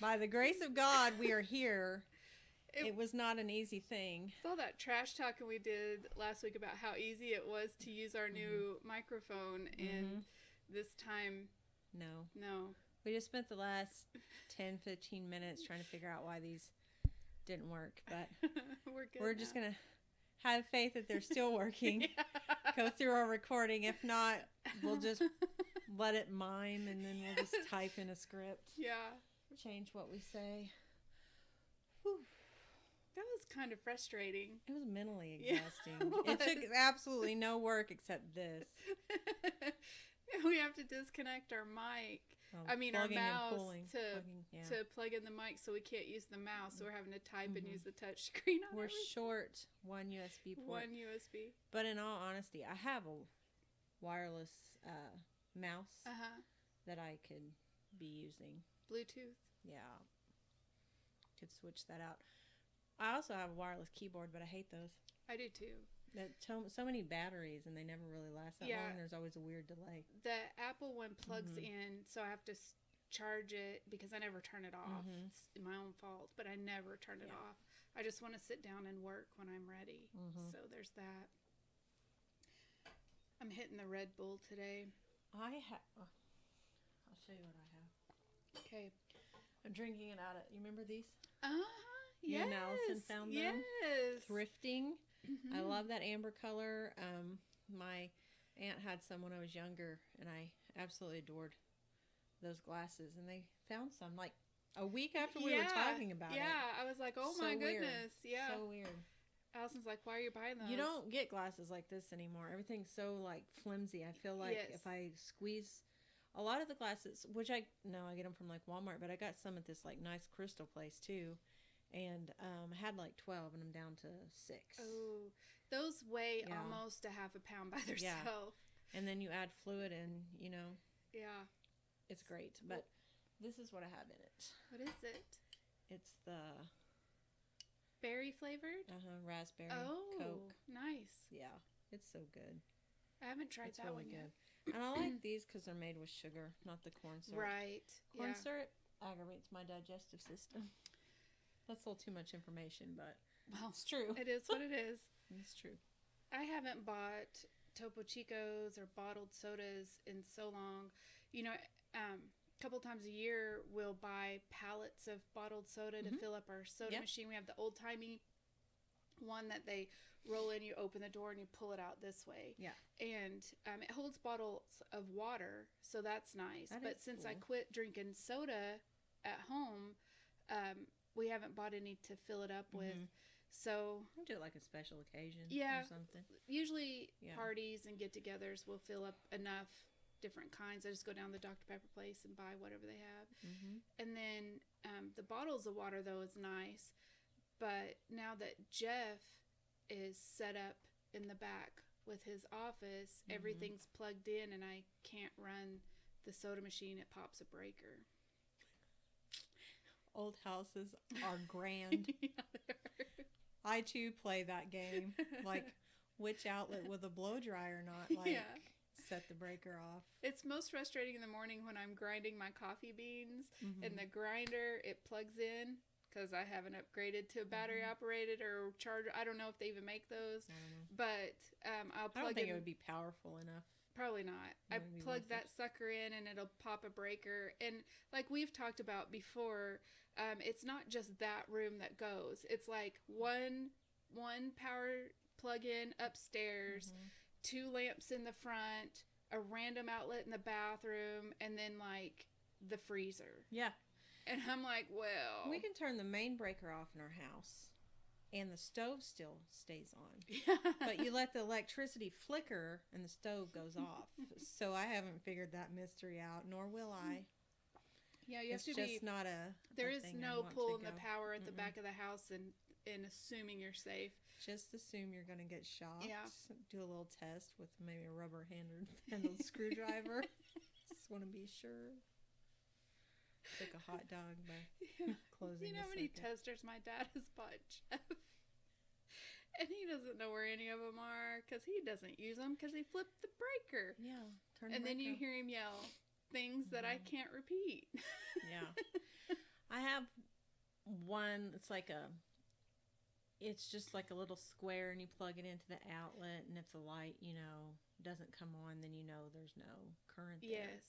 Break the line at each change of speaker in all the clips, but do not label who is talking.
By the grace of God, we are here. It was not an easy thing.
Saw that trash talking we did last week about how easy it was to use our new microphone, and this time,
No.
no.
We just spent the last 10, 15 minutes trying to figure out why these didn't work, but we're just going to have faith that they're still working. Go through our recording. If not, we'll just let it mime, and then we'll just type in a script.
Yeah.
Change what we say. Whew.
That was kind of frustrating.
It was mentally exhausting. It took absolutely no work except this.
We have to disconnect our mic. Our mouse to plug in the mic, so we can't use the mouse. So we're having to type and use the touch screen.
We're short one USB port.
One USB.
But in all honesty, I have a wireless mouse that I could be using.
Bluetooth.
Yeah. Could switch that out. I also have a wireless keyboard, but I hate those.
I do too.
So many batteries, and they never really last that long. There's always a weird delay.
The Apple one plugs in, so I have to charge it because I never turn it off. It's my own fault, but I never turn it off. I just want to sit down and work when I'm ready. So there's that. I'm hitting the Red Bull today.
I'll show you what I have.
Okay.
I'm drinking it out of, you remember these?
Yes.
You and Allison found them?
Yes.
Thrifting. I love that amber color. My aunt had some when I was younger, and I absolutely adored those glasses. And they found some like a week after we were talking about it.
Yeah, I was like, oh my goodness. Yeah.
So weird.
Allison's like, why are you buying those?
You don't get glasses like this anymore. Everything's so like flimsy. I feel like if I squeeze a lot of the glasses, which I get them from like Walmart, but I got some at this like nice crystal place too. And I had like 12, and I'm down to 6.
Oh, those weigh almost a half a pound by themselves.
Yeah. And then you add fluid, and
yeah,
it's great. But this is what I have in it.
What is it?
It's the
berry flavored.
Raspberry.
Oh,
Coke.
Nice.
Yeah, it's so good.
I haven't tried that
really
one
good.
yet.
And I like these because they're made with sugar, not the corn syrup.
Right.
Corn syrup aggravates my digestive system. That's a little too much information, but it's true.
It is what it is.
It's true.
I haven't bought Topo Chicos or bottled sodas in so long. A couple times a year we'll buy pallets of bottled soda to fill up our soda machine. We have the old-timey one that they roll in, you open the door, and you pull it out this way.
Yeah.
And it holds bottles of water, so that's nice. But since I quit drinking soda at home, we haven't bought any to fill it up with. So
we'll do it like a special occasion or something.
Usually parties and get-togethers will fill up enough different kinds. I just go down to the Dr. Pepper place and buy whatever they have. And then the bottles of water, though, is nice. But now that Jeff is set up in the back with his office, everything's plugged in, and I can't run the soda machine. It pops a breaker.
Old houses are grand. I too play that game. Like, which outlet with a blow dryer not set the breaker off.
It's most frustrating in the morning when I'm grinding my coffee beans and the grinder, it plugs in because I haven't upgraded to a battery operated or charger. I don't know if they even make those. But I'll plug in.
I don't think it would be powerful enough.
Probably not. I plug that sucker in, and it'll pop a breaker. And like we've talked about before, it's not just that room that goes. It's like one power plug-in upstairs, 2 lamps in the front, a random outlet in the bathroom, and then like the freezer.
Yeah.
And I'm like, well,
we can turn the main breaker off in our house, and the stove still stays on. But you let the electricity flicker, and the stove goes off. So I haven't figured that mystery out, nor will I.
Yeah, you have to
be. It's just not a.
There is no pulling the power at the back of the house and assuming you're safe.
Just assume you're going to get shocked.
Yeah.
Do a little test with maybe a rubber-handled screwdriver. Just want to be sure. Like a hot dog by closing.
You know how many testers my dad has bought, Jeff? And he doesn't know where any of them are because he doesn't use them because he flipped the breaker.
Yeah.
And then you hear him yell things that I can't repeat.
Yeah. I have one. It's just like a little square, and you plug it into the outlet, and if the light, doesn't come on, then there's no current there.
Yes.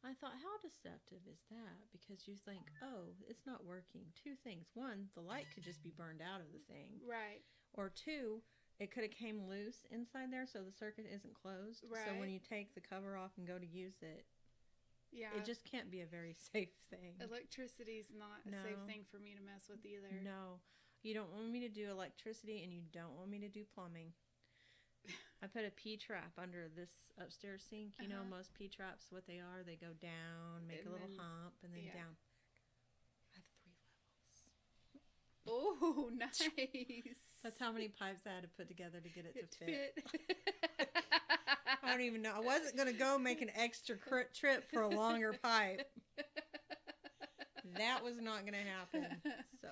I thought, how deceptive is that? Because you think, oh, it's not working. Two things. One, the light could just be burned out of the thing.
Right.
Or two, it could have came loose inside there, so the circuit isn't closed.
Right.
So when you take the cover off and go to use it, it just can't be a very safe thing.
Electricity's not a safe thing for me to mess with either.
No. You don't want me to do electricity, and you don't want me to do plumbing. I put a P-trap under this upstairs sink. Most P-traps, what they are, they go down, make a little hump, and then down. I have 3 levels.
Oh, nice.
That's how many pipes I had to put together to get it to fit. I don't even know. I wasn't going to go make an extra trip for a longer pipe. That was not going to happen. So,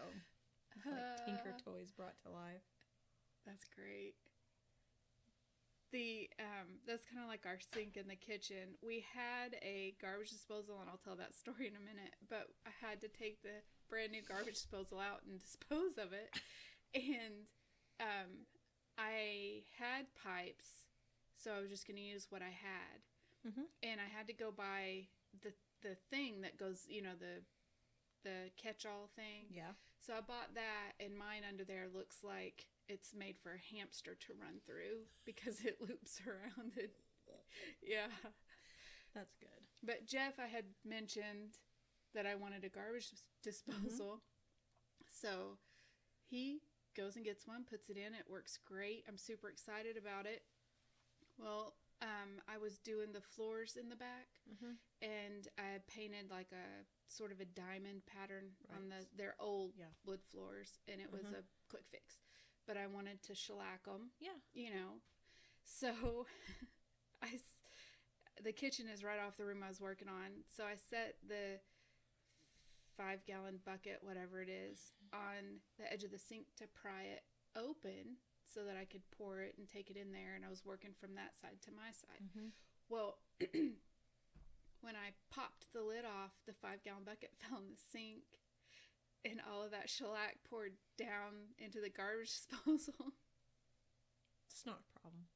it's like Tinker Toys brought to life.
That's great. That's kind of like our sink in the kitchen. We had a garbage disposal, and I'll tell that story in a minute, but I had to take the brand new garbage disposal out and dispose of it. And I had pipes, so I was just going to use what I had. Mm-hmm. And I had to go buy the thing that goes, the catch-all thing.
Yeah.
So I bought that, and mine under there looks like it's made for a hamster to run through because it loops around it. Yeah.
That's good.
But Jeff, I had mentioned that I wanted a garbage disposal. Mm-hmm. So he goes and gets one, puts it in. It works great. I'm super excited about it. Well, I was doing the floors in the back, mm-hmm. and I painted like a sort of a diamond pattern on their old wood floors, and it was a quick fix. But I wanted to shellac them.
Yeah.
So the kitchen is right off the room I was working on. So I set the 5-gallon bucket, whatever it is, on the edge of the sink to pry it open so that I could pour it and take it in there. And I was working from that side to my side. Mm-hmm. Well, when I popped the lid off, the 5-gallon bucket fell in the sink. And all of that shellac poured down into the garbage disposal.
It's not a problem.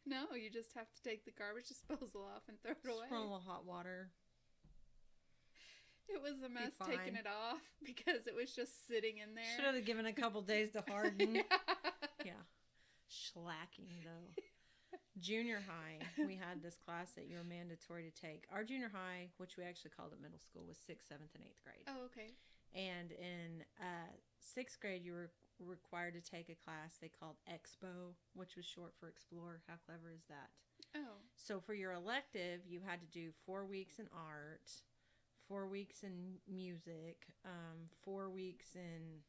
No, you just have to take the garbage disposal off and throw it away.
Just run a little hot water.
It was a mess taking it off because it was just sitting in there.
Should have given a couple days to harden. Yeah. Shellacking, though. Junior high, we had this class that you were mandatory to take. Our junior high, which we actually called it middle school, was 6th, 7th, and 8th grade.
Oh, okay.
And in 6th grade, you were required to take a class they called Expo, which was short for Explore. How clever is that?
Oh.
So for your elective, you had to do 4 weeks in art, 4 weeks in music, 4 weeks in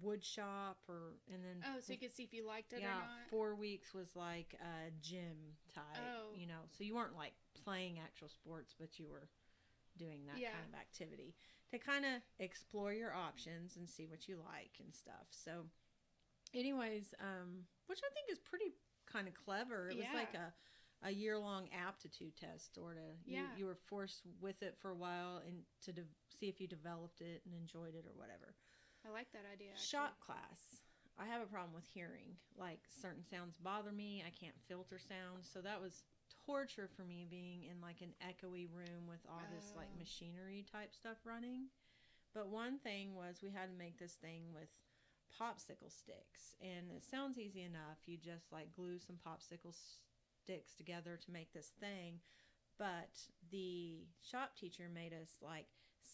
wood shop, and then
so you could see if you liked it or not.
4 weeks was like gym type. So you weren't like playing actual sports, but you were doing that kind of activity to kind of explore your options and see what you like and stuff. So anyways, which I think is pretty kind of clever. It was like a year-long aptitude test, sort of. You were forced with it for a while and to see if you developed it and enjoyed it or whatever.
I like that idea, actually.
Shop class. I have a problem with hearing. Like, certain sounds bother me. I can't filter sounds. So that was torture for me, being in like an echoey room with all this like machinery type stuff running. But one thing was we had to make this thing with popsicle sticks, and it sounds easy enough. You just like glue some popsicle sticks together to make this thing. But the shop teacher made us like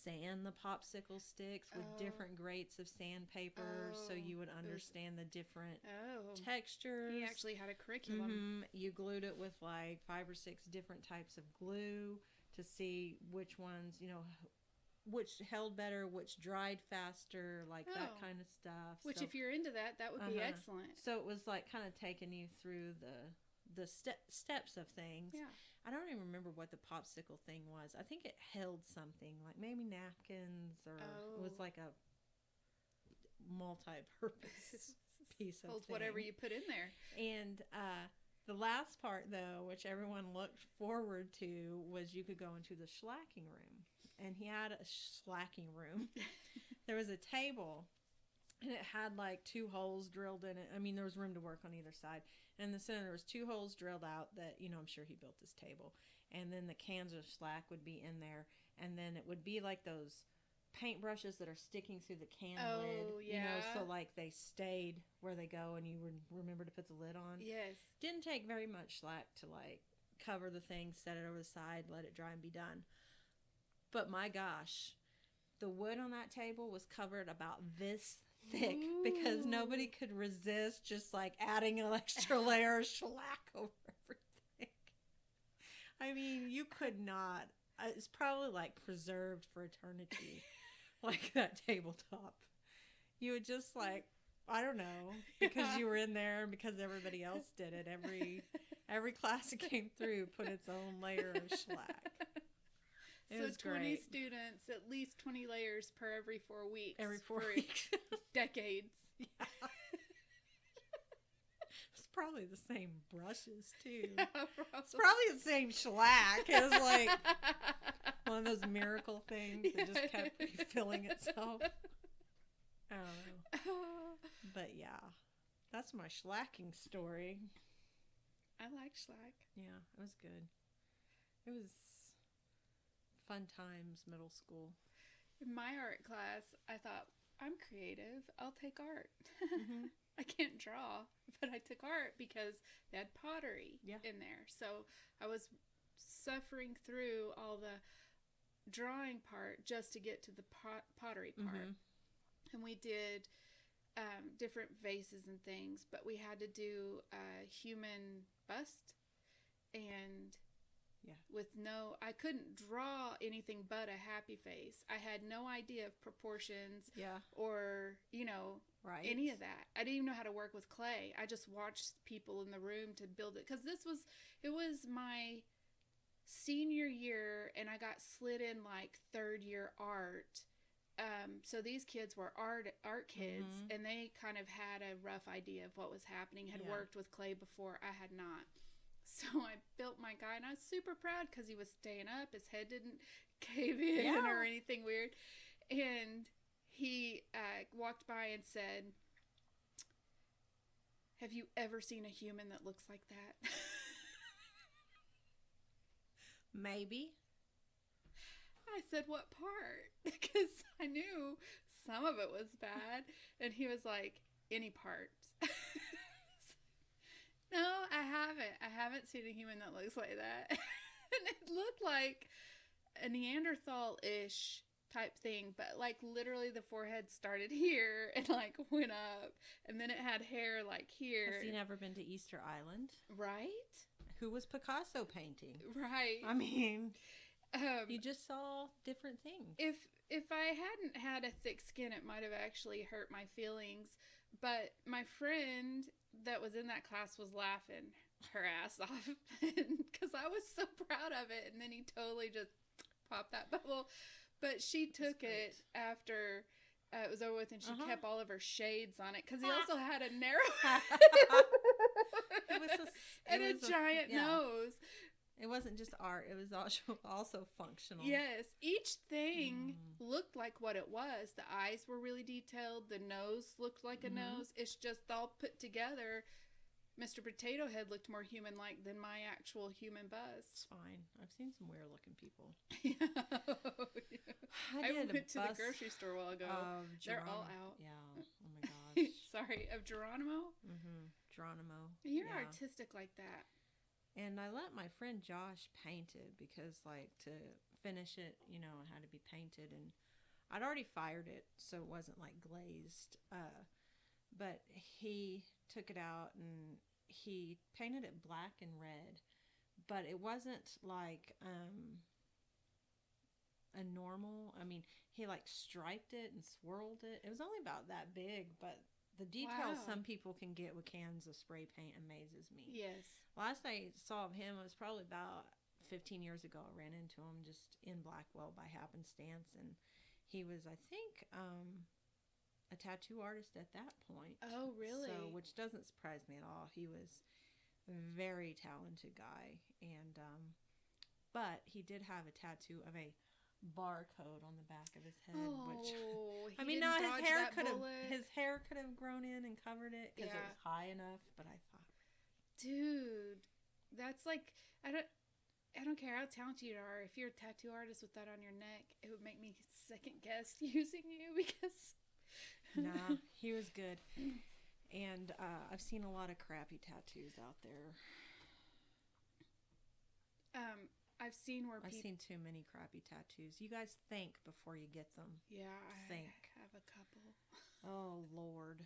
sand the popsicle sticks with different grades of sandpaper, so you would understand the different textures.
He actually had a curriculum.
Mm-hmm. You glued it with like 5 or 6 different types of glue to see which ones, which held better, which dried faster, like that kind of stuff.
Which, if you're into that would be excellent.
So it was like kind of taking you through the steps of things.
Yeah.
I don't even remember what the popsicle thing was. I think it held something, like maybe napkins, or it was like a multi-purpose piece of
Holds
thing.
Whatever you put in there.
And the last part, though, which everyone looked forward to, was you could go into the shellacking room. and he had a slacking room. There was a table, and it had like 2 holes drilled in it. I mean, there was room to work on either side. And in the center, there was 2 holes drilled out that, I'm sure he built this table. And then the cans of slack would be in there. And then it would be like those paintbrushes that are sticking through the can lid.
Yeah.
So like they stayed where they go, and you would remember to put the lid on.
Yes. Didn't
take very much slack to like cover the thing, set it over the side, let it dry, and be done. But my gosh, the wood on that table was covered about this thick. Ooh. Because nobody could resist just like adding an extra layer of shellac over everything. I mean, you could not. It's probably like preserved for eternity, like that tabletop. You would just like, I don't know, because you were in there and because everybody else did it. Every class that came through put its own layer of shellac. It was
20
great.
Students, at least 20 layers per every 4 weeks.
Every 4 weeks.
Decades.
Yeah. It's probably the same brushes, too.
Yeah, probably.
It's probably the same shellac. It was like one of those miracle things that just kept refilling itself. I don't know. But yeah, that's my shellacking story.
I like shellac.
Yeah, it was good. It was fun times, middle school.
In my art class, I thought, I'm creative. I'll take art. Mm-hmm. I can't draw, but I took art because they had pottery in there. So I was suffering through all the drawing part just to get to the pottery part. Mm-hmm. And we did different vases and things, but we had to do a human bust, and I couldn't draw anything but a happy face. I had no idea of proportions or, any of that. I didn't even know how to work with clay. I just watched people in the room to build it. Because it was my senior year, and I got slid in like 3rd year art. So these kids were art kids, mm-hmm. and they kind of had a rough idea of what was happening, had worked with clay before. I had not. So I built my guy, and I was super proud because he was staying up. His head didn't cave in or anything weird. And he walked by and said, "Have you ever seen a human that looks like that?"
Maybe.
I said, "What part?" Because I knew some of it was bad. And he was like, "Any part." No, I haven't. I haven't seen a human that looks like that. And it looked like a Neanderthal-ish type thing, but like literally the forehead started here and like went up, and then it had hair like here.
Has he never been to Easter Island?
Right?
Who was Picasso painting?
Right.
I mean, you just saw different things.
If I hadn't had a thick skin, it might have actually hurt my feelings. But my friend that was in that class was laughing her ass off because I was so proud of it. And then he totally just popped that bubble. But she took it after it was over with, and she kept all of her shades on it because he also had a narrow and a giant nose.
It wasn't just art. It was also functional.
Yes. Each thing looked like what it was. The eyes were really detailed. The nose looked like a nose. It's just all put together. Mr. Potato Head looked more human-like than my actual human buzz.
It's fine. I've seen some weird-looking people.
I went to the grocery store a while ago. They're all out.
Yeah. Oh, my gosh.
Sorry. Of Geronimo?
Mm-hmm. Geronimo.
You're artistic like that.
And I let my friend Josh paint it because, like, to finish it, it had to be painted. And I'd already fired it, so it wasn't, like, glazed. But he took it out and he painted it black and red. But it wasn't, like, a normal... I mean, he, like, striped it and swirled it. It was only about that big, but... The details some people can get with cans of spray paint amazes me.
Yes.
Last I saw of him was probably about 15 years ago. I ran into him just in Blackwell by happenstance, and he was, I think, a tattoo artist at that point.
Oh, really?
So, which doesn't surprise me at all. He was a very talented guy, and but he did have a tattoo of a barcode on the back of his head.
Oh,
now his hair could have grown in and covered it because it was high enough. But I thought,
dude, that's like I don't care how talented you are. If you're a tattoo artist with that on your neck, it would make me second guess using you because.
Nah, he was good. And I've seen a lot of crappy tattoos out there.
I've seen
too many crappy tattoos. You guys think before you get them.
Yeah, I have a couple.
Oh, Lord.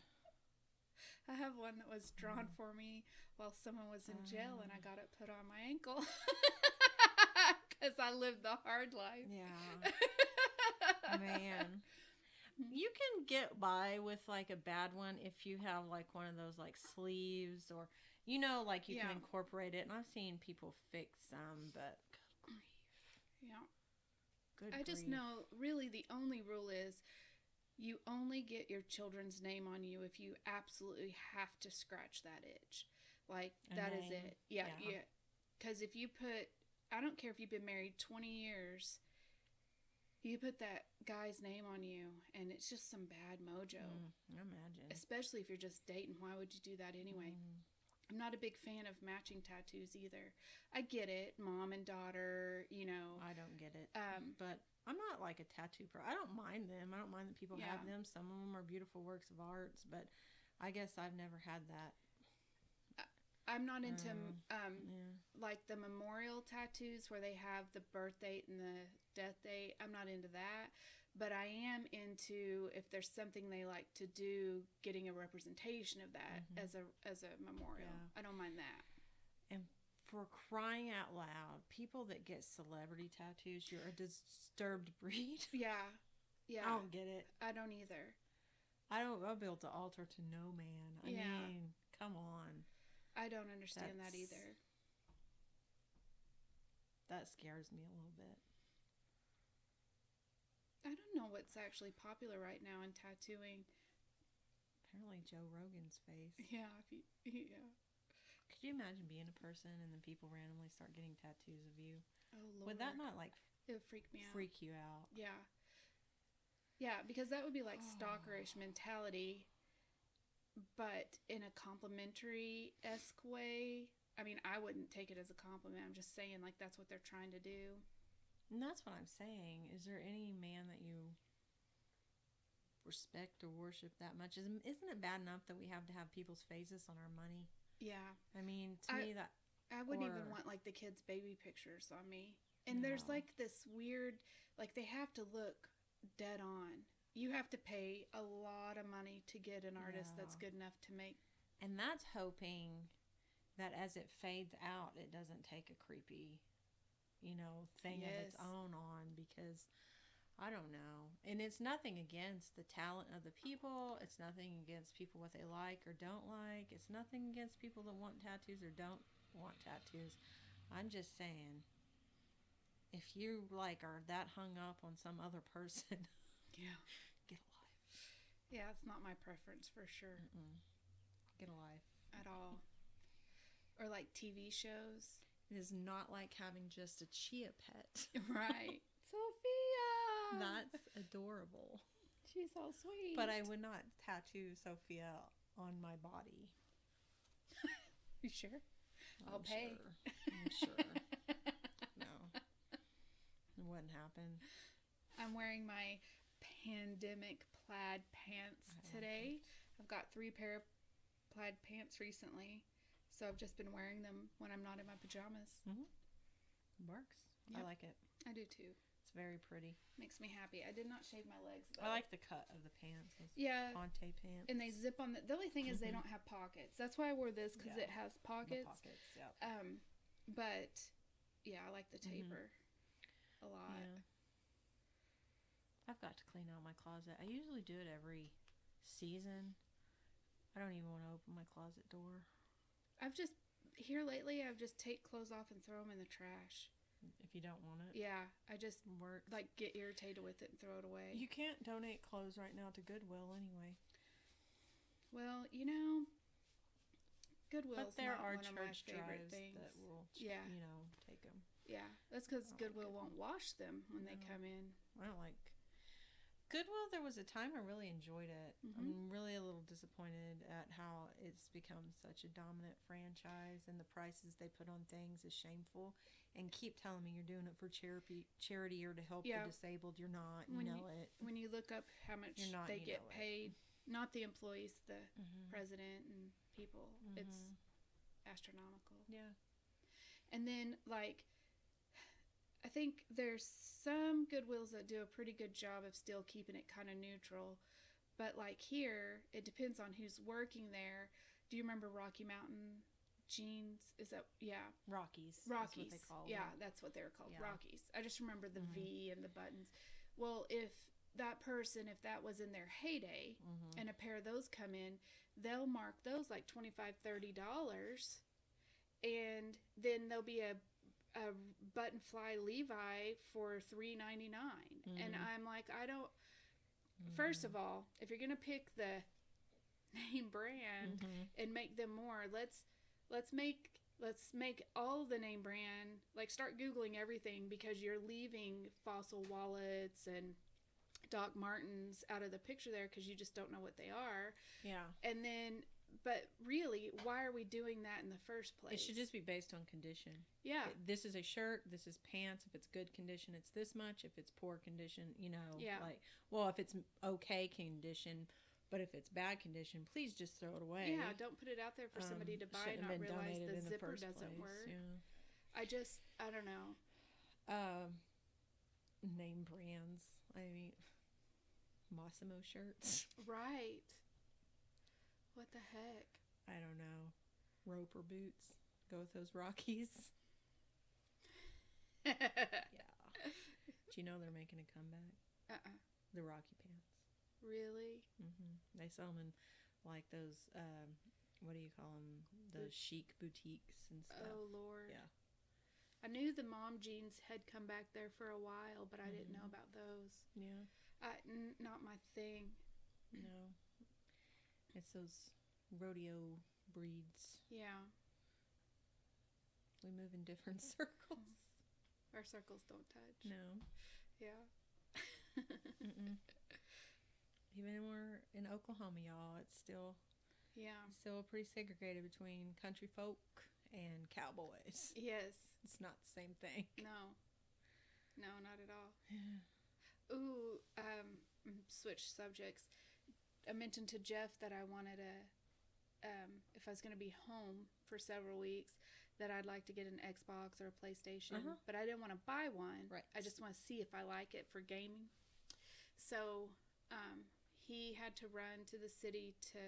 I have one that was drawn for me while someone was in jail, and I got it put on my ankle because I lived the hard life.
Yeah. Man. You can get by with like a bad one if you have like one of those like sleeves or, you can incorporate it. And I've seen people fix some, but good grief.
Yeah.
Good
I just know really the only rule is you only get your children's name on you if you absolutely have to scratch that itch. Like that is it. Yeah. Because if you I don't care if you've been married 20 years, you put that guy's name on you, and it's just some bad mojo.
I imagine.
Especially if you're just dating. Why would you do that anyway? I'm not a big fan of matching tattoos either. I get it, mom and daughter,
I don't get it. But I'm not like a tattoo pro. I don't mind them. I don't mind that people have them. Some of them are beautiful works of arts, but I guess I've never had that.
I'm not into like the memorial tattoos where they have the birth date and the death date. I'm not into that, but I am into if there's something they like to do, getting a representation of that as a memorial. Yeah. I don't mind that.
And for crying out loud, people that get celebrity tattoos, you're a disturbed breed.
Yeah.
I don't get it.
I don't either.
I'll build the altar to no man. I mean, come on.
I don't understand that either.
That scares me a little bit.
I don't know what's actually popular right now in tattooing.
Apparently Joe Rogan's face.
Yeah.
Could you imagine being a person and then people randomly start getting tattoos of you?
Oh, Lord.
Would that not
it would freak me out.
Freak you out?
Yeah. Yeah, because that would be like stalkerish mentality, but in a complimentary-esque way. I mean, I wouldn't take it as a compliment. I'm just saying, like, that's what they're trying to do.
And that's what I'm saying. Is there any man that you respect or worship that much? Isn't it bad enough that we have to have people's faces on our money?
Yeah.
I mean, to me, that...
I wouldn't even want, like, the kids' baby pictures on me. And there's, like, this weird... Like, they have to look dead on. You have to pay a lot of money to get an artist that's good enough to make...
And that's hoping that as it fades out, it doesn't take a creepy, thing of its own on, because I don't know. And it's nothing against the talent of the people. It's nothing against people what they like or don't like. It's nothing against people that want tattoos or don't want tattoos. I'm just saying, if you are that hung up on some other person, get a life.
Yeah, it's not my preference for sure.
Get a life.
At all. Or like TV shows.
It is not like having just a chia pet.
Right. Sophia!
That's adorable.
She's so sweet.
But I would not tattoo Sophia on my body.
You sure? I'll pay.
I'm sure. No. It wouldn't happen.
I'm wearing my pandemic plaid pants today. I've got 3 pair of plaid pants recently. So I've just been wearing them when I'm not in my pajamas.
Works. Yep. I like it.
I do too.
It's very pretty.
Makes me happy. I did not shave my legs, though.
I like the cut of the pants. Ponte pants.
And they zip on the only thing is they don't have pockets. That's why I wore this, because it has pockets.
The pockets, yeah.
But yeah, I like the taper a lot.
Yeah. I've got to clean out my closet. I usually do it every season. I don't even want to open my closet door.
I've just take clothes off and throw them in the trash.
If you don't want it?
Yeah, I just get irritated with it and throw it away.
You can't donate clothes right now to Goodwill anyway.
Well, Goodwill's not one of my favorite things.
That will, take them.
Yeah, that's because Goodwill won't wash them when they come in.
I don't like Goodwill. There was a time I really enjoyed it. I'm really a little disappointed at how it's become such a dominant franchise, and the prices they put on things is shameful. And keep telling me you're doing it for charity or to help the disabled. You're not. You know it.
When you look up how much they get paid, not the employees, the president and people, it's astronomical.
Yeah.
And then, like, I think there's some Goodwills that do a pretty good job of still keeping it kind of neutral. But, like, here, it depends on who's working there. Do you remember Rocky Mountain jeans? Is that,
Rockies.
Rockies.
That's what they call them.
Yeah, that's what they were called, Rockies. I just remember the V and the buttons. Well, if that was in their heyday, and a pair of those come in, they'll mark those like $25, $30. And then there'll be a button fly Levi for $3.99, and I'm like, I don't. First of all, if you're gonna pick the name brand and make them more, let's make all the name brand, like, start Googling everything, because you're leaving Fossil wallets and Doc Martens out of the picture there because you just don't know what they are.
Yeah.
And then. But really, why are we doing that in the first place?
It should just be based on condition.
Yeah.
This is a shirt. This is pants. If it's good condition, it's this much. If it's poor condition, like, well, if it's okay condition, but if it's bad condition, please just throw it away.
Yeah, don't put it out there for somebody to buy and not realize the zipper doesn't work. Yeah. I don't know.
Name brands. I mean, Massimo shirts.
Right. What the heck?
I don't know. Roper boots. Go with those Rockies. Yeah. Do you know they're making a comeback? The Rocky pants.
Really?
They sell them in, like, those, what do you call them? Those chic boutiques and stuff.
Oh, Lord.
Yeah.
I knew the mom jeans had come back there for a while, but I didn't know about those.
Yeah.
Not my thing.
No. It's those rodeo breeds.
Yeah.
We move in different circles.
Our circles don't touch.
No.
Yeah.
Even when we're in Oklahoma, y'all, it's still pretty segregated between country folk and cowboys.
Yes.
It's not the same thing.
No, not at all.
Yeah.
Ooh, switch subjects. I mentioned to Jeff that I wanted if I was going to be home for several weeks, that I'd like to get an Xbox or a PlayStation, but I didn't want to buy one.
Right.
I just want to see if I like it for gaming. So he had to run to the city to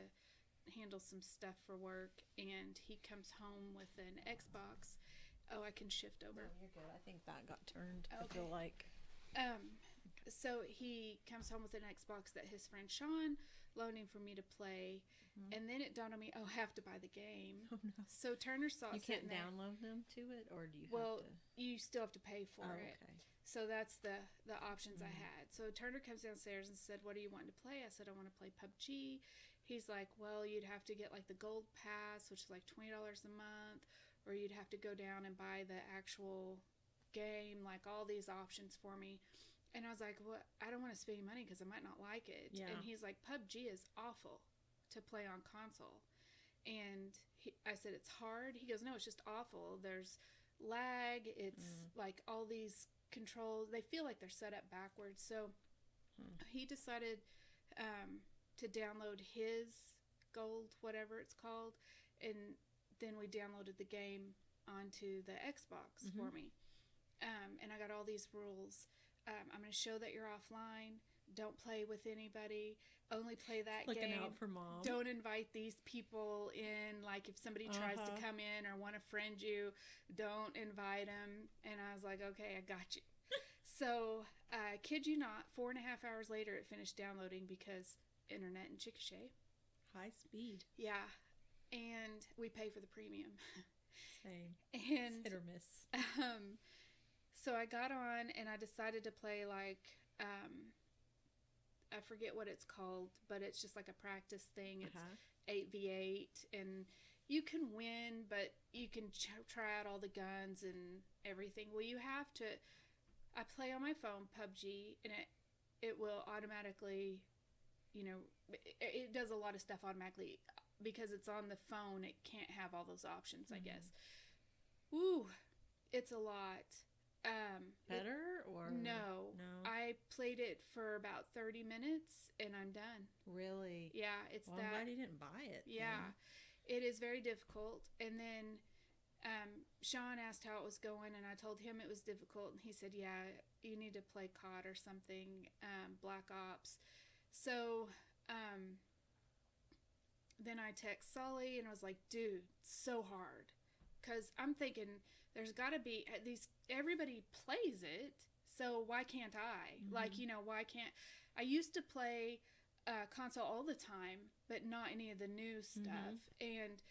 handle some stuff for work, and he comes home with an Xbox. Oh, I can shift over.
No, you're good. I think that got turned.
Okay.
I feel like.
So he comes home with an Xbox that his friend Sean loaned him for me to play, and then it dawned on me, I have to buy the game.
Oh, no.
So Turner saw it.
You can't download them to it, or do you have to?
Well, you still have to pay for it.
Okay.
So that's the options I had. So Turner comes downstairs and said, what do you want to play? I said, I want to play PUBG. He's like, well, you'd have to get, like, the gold pass, which is like $20 a month, or you'd have to go down and buy the actual game, like all these options for me. And I was like, well, I don't want to spend any money because I might not like it.
Yeah.
And he's like, PUBG is awful to play on console. And I said, it's hard. He goes, no, it's just awful. There's lag. It's like all these controls. They feel like they're set up backwards. So he decided to download his gold, whatever it's called. And then we downloaded the game onto the Xbox for me. And I got all these rules. I'm going to show that you're offline. Don't play with anybody. Only play that
Looking
game.
out for mom.
Don't invite these people in. Like, if somebody tries to come in or want to friend you, don't invite them. And I was like, okay, I got you. So, kid you not, 4.5 hours later, it finished downloading because internet in Chickasha.
High speed.
Yeah. And we pay for the premium.
Same.
And
it's hit or miss.
So I got on and I decided to play, like, I forget what it's called, but it's just like a practice thing. It's 8v8, and you can win, but you can try out all the guns and everything. Well, you have to. I play on my phone PUBG, and it will automatically, it does a lot of stuff automatically because it's on the phone. It can't have all those options, I guess. Ooh, it's a lot.
Better or
no? I played it for about 30 minutes and I'm done.
Really?
Yeah, it's
I'm glad you didn't buy it.
Yeah, it is very difficult. And then Sean asked how it was going, and I told him it was difficult, and he said, "Yeah, you need to play COD or something, Black Ops." So then I text Sully, and I was like, "Dude, so hard," because I'm thinking there's got to be at least everybody plays it, so why can't I? Like, why can't I? Used to play console all the time, but not any of the new stuff, and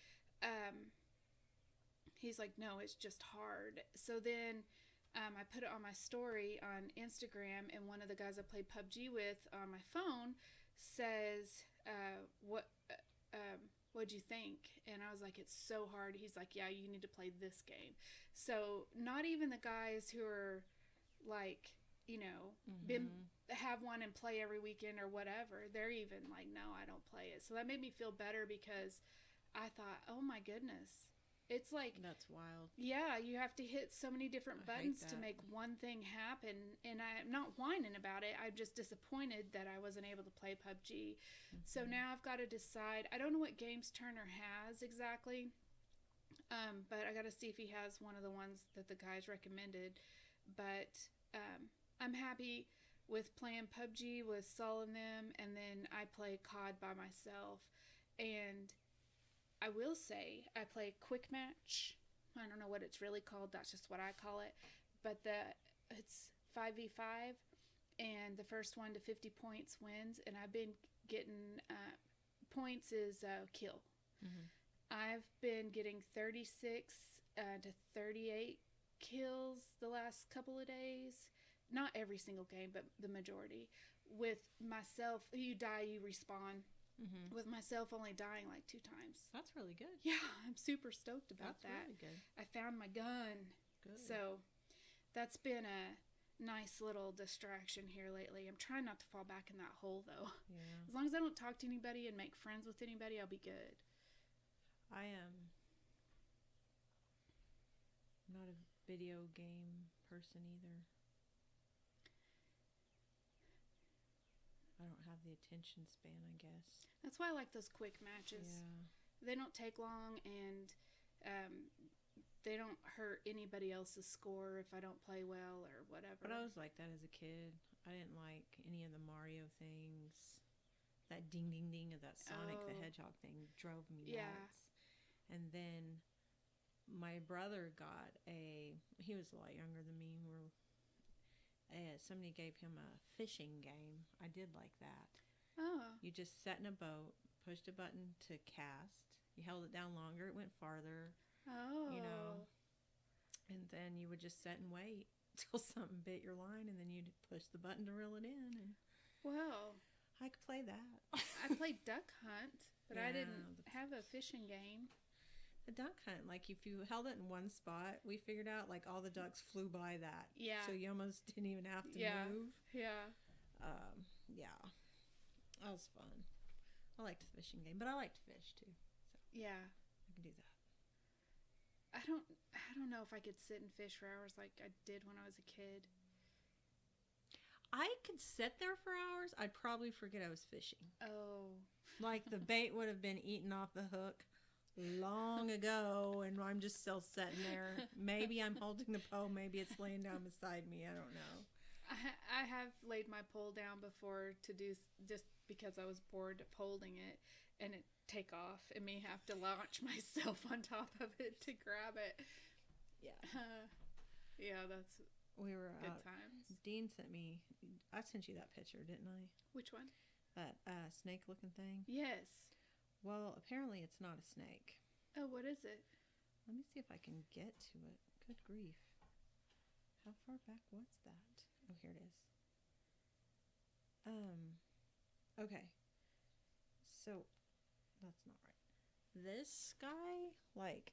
he's like, "No, it's just hard." So then I put it on my story on Instagram, and one of the guys I played PUBG with on my phone says, what'd you think? And I was like, "It's so hard." He's like, "Yeah, you need to play this game." So not even the guys who are like, have one and play every weekend or whatever, they're even like, "No, I don't play it." So that made me feel better because I thought, oh my goodness. It's like,
that's wild. Yeah,
you have to hit so many different buttons to make one thing happen. And I'm not whining about it. I'm just disappointed that I wasn't able to play PUBG. So now I've got to decide. I don't know what games Turner has exactly, but I got to see if he has one of the ones that the guys recommended. But I'm happy with playing PUBG with Saul and them, and then I play COD by myself. And I will say I play Quick Match. I don't know what it's really called. That's just what I call it. But it's 5v5, and the first one to 50 points wins. And I've been getting points is kill. I've been getting 36 to 38 kills the last couple of days. Not every single game, but the majority. With myself, you die, you respawn. With myself only dying like 2 times.
That's really good.
Yeah, I'm super stoked about that.
That's really good.
I found my gun.
Good.
So that's been a nice little distraction here lately. I'm trying not to fall back in that hole, though.
Yeah.
As long as I don't talk to anybody and make friends with anybody, I'll be good.
I am not a video game person either. I don't have the attention span, I guess.
That's why I like those quick matches.
Yeah.
They don't take long, and they don't hurt anybody else's score if I don't play well or whatever.
But I was like that as a kid. I didn't like any of the Mario things. That ding ding ding of that Sonic the Hedgehog thing drove me nuts. And then my brother got he was a lot younger than me. Somebody gave him a fishing game. I did like that.
Oh.
You just sat in a boat, pushed a button to cast. You held it down longer, it went farther.
Oh.
And then you would just sit and wait till something bit your line, and then you'd push the button to reel it in. And
wow.
I could play that.
I played Duck Hunt, but I didn't have a fishing game.
The duck hunt, like if you held it in one spot, we figured out like all the ducks flew by that.
Yeah.
So you almost didn't even have to move.
Yeah.
Yeah. That was fun. I liked the fishing game, but I like to fish too. So
yeah.
I can do that.
I don't know if I could sit and fish for hours like I did when I was a kid.
I could sit there for hours. I'd probably forget I was fishing.
Oh.
Like the bait would have been eaten off the hook long ago, and I'm just still sitting there. Maybe I'm holding the pole. Maybe it's laying down beside me. I don't know.
I have laid my pole down before to do just because I was bored of holding it, and it take off, and me have to launch myself on top of it to grab it.
Yeah.
Yeah, that's
we were
good
out.
Times.
Dean sent me. I sent you that picture, didn't I?
Which one?
That snake-looking thing.
Yes.
Well, apparently it's not a snake.
Oh, what is it?
Let me see if I can get to it. Good grief. How far back was that? Oh, here it is. Okay. So, that's not right. this guy, like,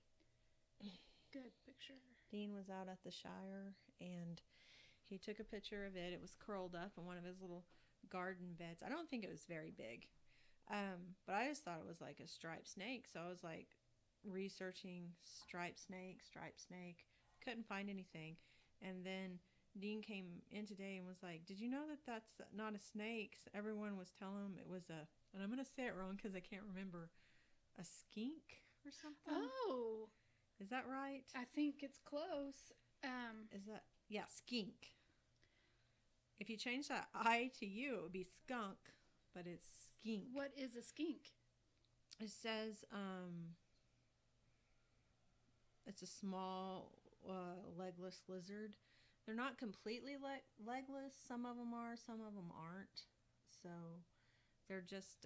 good picture.
Dean was out at the Shire, and he took a picture of it. It was curled up in one of his little garden beds. I don't think it was very big, but I just thought it was like a striped snake. So I was like researching striped snake. Couldn't find anything. And then Dean came in today and was like, "Did you know that that's not a snake?" So everyone was telling him it was and I'm going to say it wrong because I can't remember, a skink or something.
Oh.
Is that right?
I think it's close.
Is that, yeah, skink. If you change that I to U, it would be skunk, but it's skink.
What is a skink?
It says it's a small legless lizard. They're not completely legless. Some of them are, some of them aren't. So they're just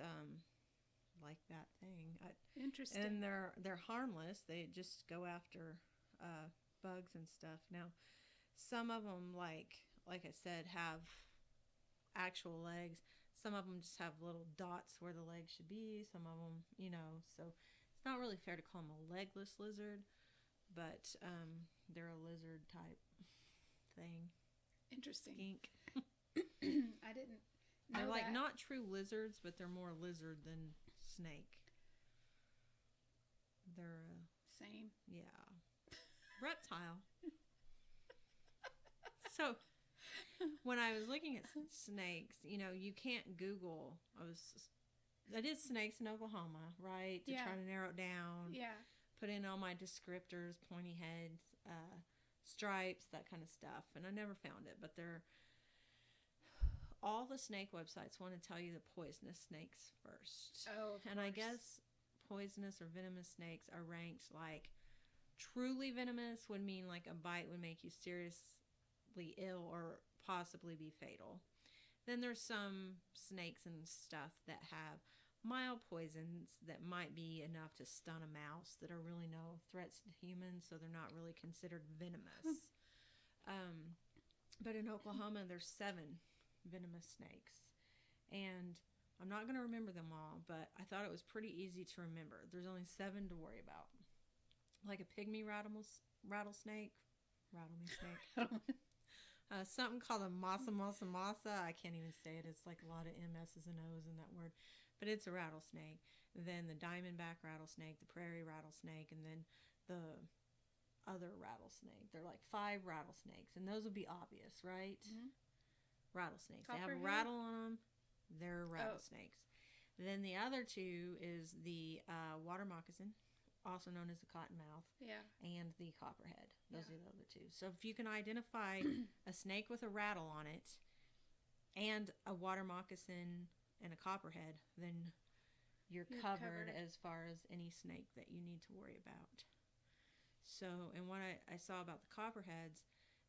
like that thing.
Interesting.
And they're harmless. They just go after bugs and stuff. Now, some of them, like I said, have actual legs. Some of them just have little dots where the legs should be. Some of them, so it's not really fair to call them a legless lizard, but they're a lizard type thing.
Interesting.
Skink.
I didn't know
They're like
that.
not true lizards, but they're more lizard than snake. They're
same.
Yeah. Reptile. So when I was looking at snakes, you can't Google. I did snakes in Oklahoma, right? To try to narrow it down.
Yeah.
Put in all my descriptors, pointy heads, stripes, that kind of stuff. And I never found it. But all the snake websites want to tell you the poisonous snakes first.
Oh, of
and
course.
I guess poisonous or venomous snakes are ranked like truly venomous would mean like a bite would make you seriously ill or possibly be fatal. Then there's some snakes and stuff that have mild poisons that might be enough to stun a mouse that are really no threats to humans, so they're not really considered venomous. But in Oklahoma, there's 7 venomous snakes. And I'm not going to remember them all, but I thought it was pretty easy to remember. There's only 7 to worry about. Like a pygmy rattlesnake. Something called a masa. I can't even say it. It's like a lot of M's and O's in that word. But it's a rattlesnake. Then the diamondback rattlesnake, the prairie rattlesnake, and then the other rattlesnake. They're like 5 rattlesnakes. And those would be obvious, right? Mm-hmm. Rattlesnakes. They have a rattle on them. They're rattlesnakes. Then the other 2 is the water moccasin, also known as the cottonmouth, and the copperhead. Those are the other 2. So if you can identify a snake with a rattle on it and a water moccasin and a copperhead, then you're covered as far as any snake that you need to worry about. So, and what I saw about the copperheads,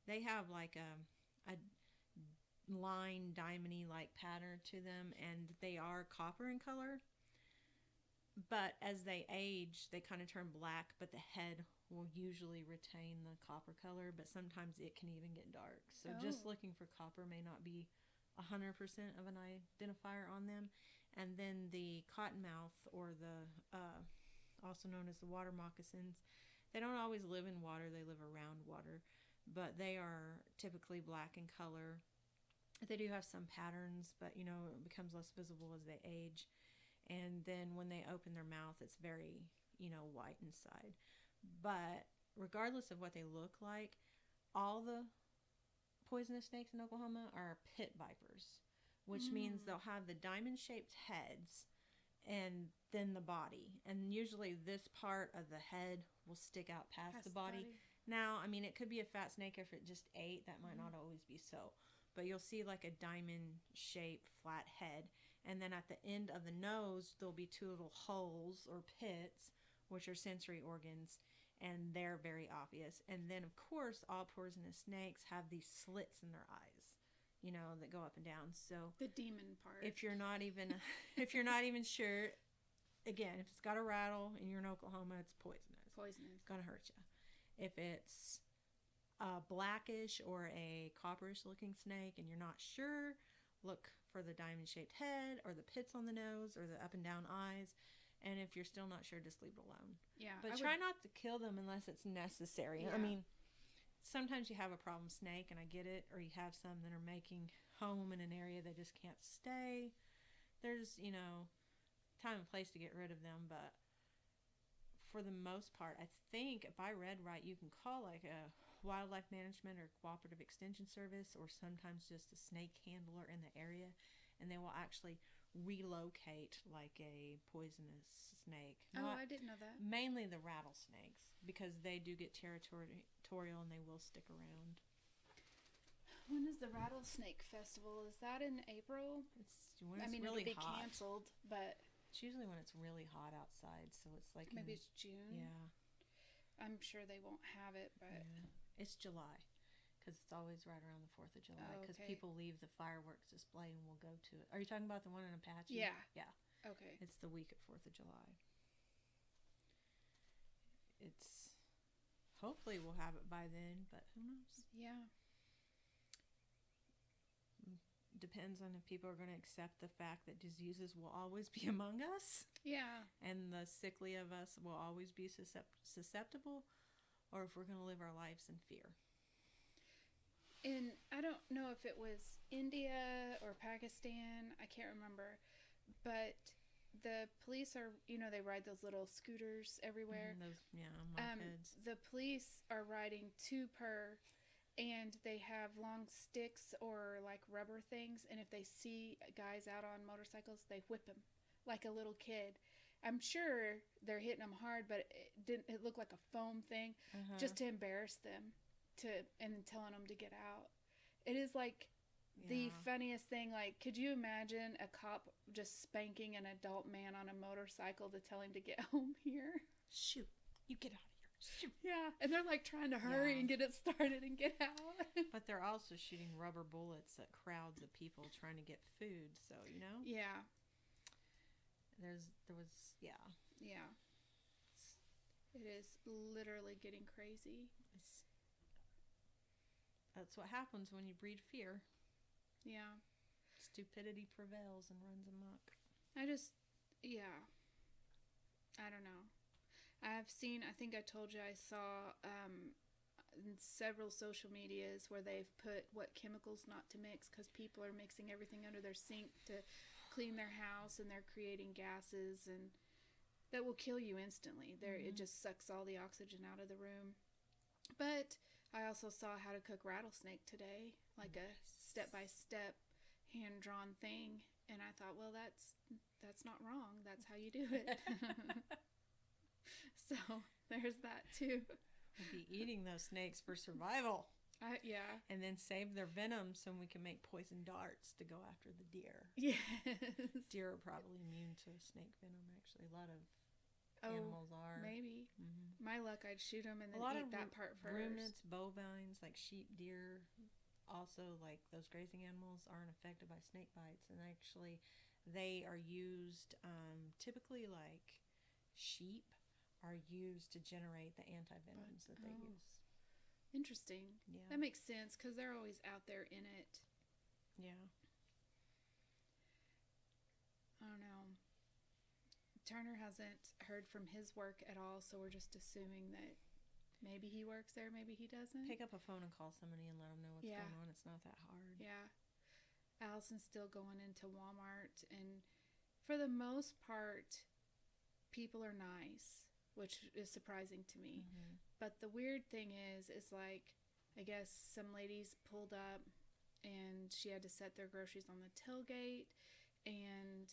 they have like a line, diamond-y like pattern to them, and they are copper in color. But as they age, they kind of turn black, but the head will usually retain the copper color, but sometimes it can even get dark. So just looking for copper may not be 100% of an identifier on them. And then the cottonmouth, or the also known as the water moccasins, they don't always live in water. They live around water, but they are typically black in color. They do have some patterns, but it becomes less visible as they age. And then when they open their mouth, it's very, white inside. But regardless of what they look like, all the poisonous snakes in Oklahoma are pit vipers, which means they'll have the diamond-shaped heads and then the body. And usually this part of the head will stick out past the body. Now, it could be a fat snake if it just ate. That might not always be so. But you'll see like a diamond-shaped flat head. And then at the end of the nose, there'll be 2 little holes or pits, which are sensory organs. And they're very obvious. And then, of course, all poisonous snakes have these slits in their eyes, that go up and down. So
the demon part.
If you're not even sure, again, if it's got a rattle and you're in Oklahoma, it's poisonous. It's gonna hurt you. If it's a blackish or a copperish looking snake and you're not sure, look for the diamond shaped head or the pits on the nose or the up and down eyes. And if you're still not sure, just leave it alone.
Yeah.
But try not to kill them unless it's necessary. Yeah. I mean, sometimes you have a problem snake, and I get it, or you have some that are making home in an area they just can't stay. There's, time and place to get rid of them, but for the most part, I think if I read right, you can call like a wildlife management or cooperative extension service, or sometimes just a snake handler in the area, and they will actually relocate like a poisonous snake.
I didn't know that.
Mainly the rattlesnakes, because they do get territorial and they will stick around.
When is the Rattlesnake Festival? Is that in April?
It's really
it'll be
hot.
Canceled, but
it's usually when it's really hot outside, so it's like
maybe it's June.
Yeah,
I'm sure they won't have it, but
it's July, because it's always right around the 4th of July. Because people leave the fireworks display and will go to it. Are you talking about the one in Apache?
Yeah.
Okay. It's the week of 4th of July. It's hopefully we'll have it by then, but who knows?
Yeah.
Depends on if people are going to accept the fact that diseases will always be among us.
Yeah.
And the sickly of us will always be susceptible, or if we're going to live our lives in fear.
And I don't know if it was India or Pakistan, I can't remember, but the police are, they ride those little scooters everywhere.
Mopeds.
The police are riding 2 per, and they have long sticks or like rubber things, and if they see guys out on motorcycles, they whip them like a little kid. I'm sure they're hitting them hard, but it looked like a foam thing, just to embarrass them, and telling them to get out. It is like the funniest thing. Like, could you imagine a cop just spanking an adult man on a motorcycle to tell him to get home here?
Shoot, you get out of here. Shoot.
Yeah, and they're like trying to hurry and get it started and get out.
But they're also shooting rubber bullets at crowds of people trying to get food, so,
Yeah.
There was.
Yeah. It is literally getting crazy.
That's what happens when you breed fear.
Yeah.
Stupidity prevails and runs amok.
I don't know. I think I told you I saw in several social medias where they've put what chemicals not to mix, because people are mixing everything under their sink to clean their house, and they're creating gases and that will kill you instantly. It just sucks all the oxygen out of the room. But I also saw how to cook rattlesnake today, like a step-by-step hand-drawn thing, and I thought, well, that's not wrong. That's how you do it. So there's that too.
We'll be eating those snakes for survival.
Yeah.
And then save their venom so we can make poison darts to go after the deer.
Yes.
Deer are probably immune to snake venom, actually. A lot of animals are.
Maybe. Mm-hmm. My luck, I'd shoot them and then eat that part first.
Ruminants, bovines, like sheep, deer, also like those grazing animals aren't affected by snake bites. And actually, they are used, typically like sheep are used to generate the antivenoms that they use.
Interesting.
Yeah.
That makes sense, because they're always out there in it.
Yeah.
I don't know. Turner hasn't heard from his work at all, so we're just assuming that maybe he works there, maybe he doesn't.
Pick up a phone and call somebody and let them know what's going on. It's not that hard.
Yeah. Allison's still going into Walmart, and for the most part, people are nice, which is surprising to me.
Mm-hmm.
But the weird thing is like, I guess some ladies pulled up and she had to set their groceries on the tailgate, and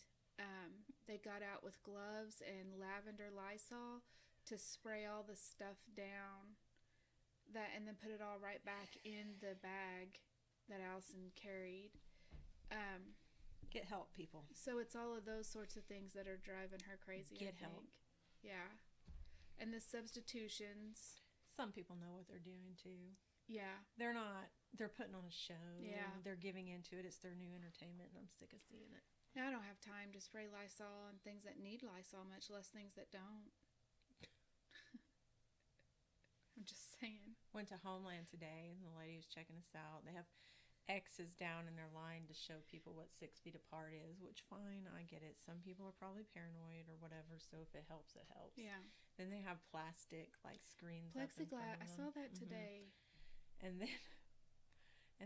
they got out with gloves and lavender Lysol to spray all the stuff down, and then put it all right back in the bag that Allison carried.
Get help, people.
So it's all of those sorts of things that are driving her crazy.
Get help.
Yeah. And the substitutions.
Some people know what they're doing too.
Yeah.
They're putting on a show.
Yeah.
They're giving into it. It's their new entertainment, and I'm sick of seeing it.
Now, I don't have time to spray Lysol on things that need Lysol, much less things that don't. I'm just saying.
Went to Homeland today, and the lady was checking us out. They have X's down in their line to show people what 6 feet apart is, which fine, I get it. Some people are probably paranoid or whatever, so if it helps, it helps.
Yeah.
Then they have plastic like screens.
Plexiglass. I saw that today.
And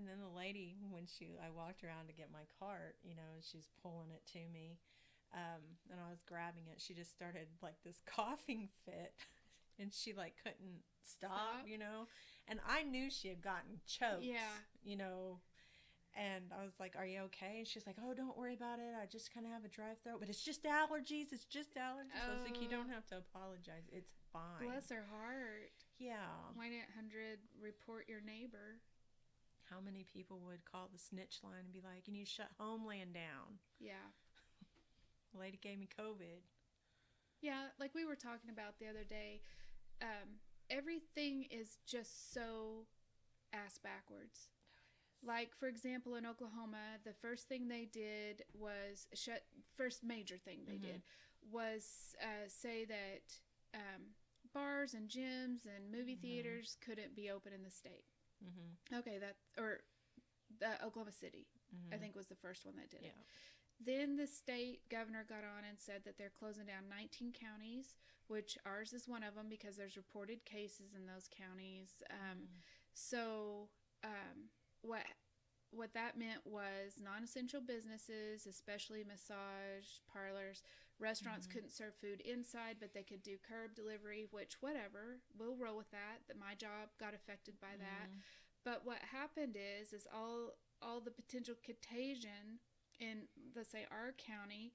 then the lady, when I walked around to get my cart, she's pulling it to me, and I was grabbing it. She just started like this coughing fit, and she like couldn't stop. And I knew she had gotten choked.
Yeah.
And I was like, "Are you okay?" And she's like, "Oh, don't worry about it. I just kind of have a dry throat, but it's just allergies. It's just allergies." I was like, "You don't have to apologize. It's fine."
Bless her heart.
Yeah.
Why didn't 100 report your neighbor?
How many people would call the snitch line and be like, "You need to shut Homeland down"?
Yeah.
The lady gave me COVID.
Yeah, like we were talking about the other day, everything is just so ass backwards. Like, for example, in Oklahoma, the first thing they did was first major thing they did was say that bars and gyms and movie theaters couldn't be open in the state. Okay, Oklahoma City, I think, was the first one that did it. Then the state governor got on and said that they're closing down 19 counties, which ours is one of them because there's reported cases in those counties. So what that meant was non-essential businesses, especially massage parlors, restaurants couldn't serve food inside, but they could do curb delivery, which whatever, we'll roll with that. That my job got affected by that. But what happened is all the potential contagion in, let's say, our county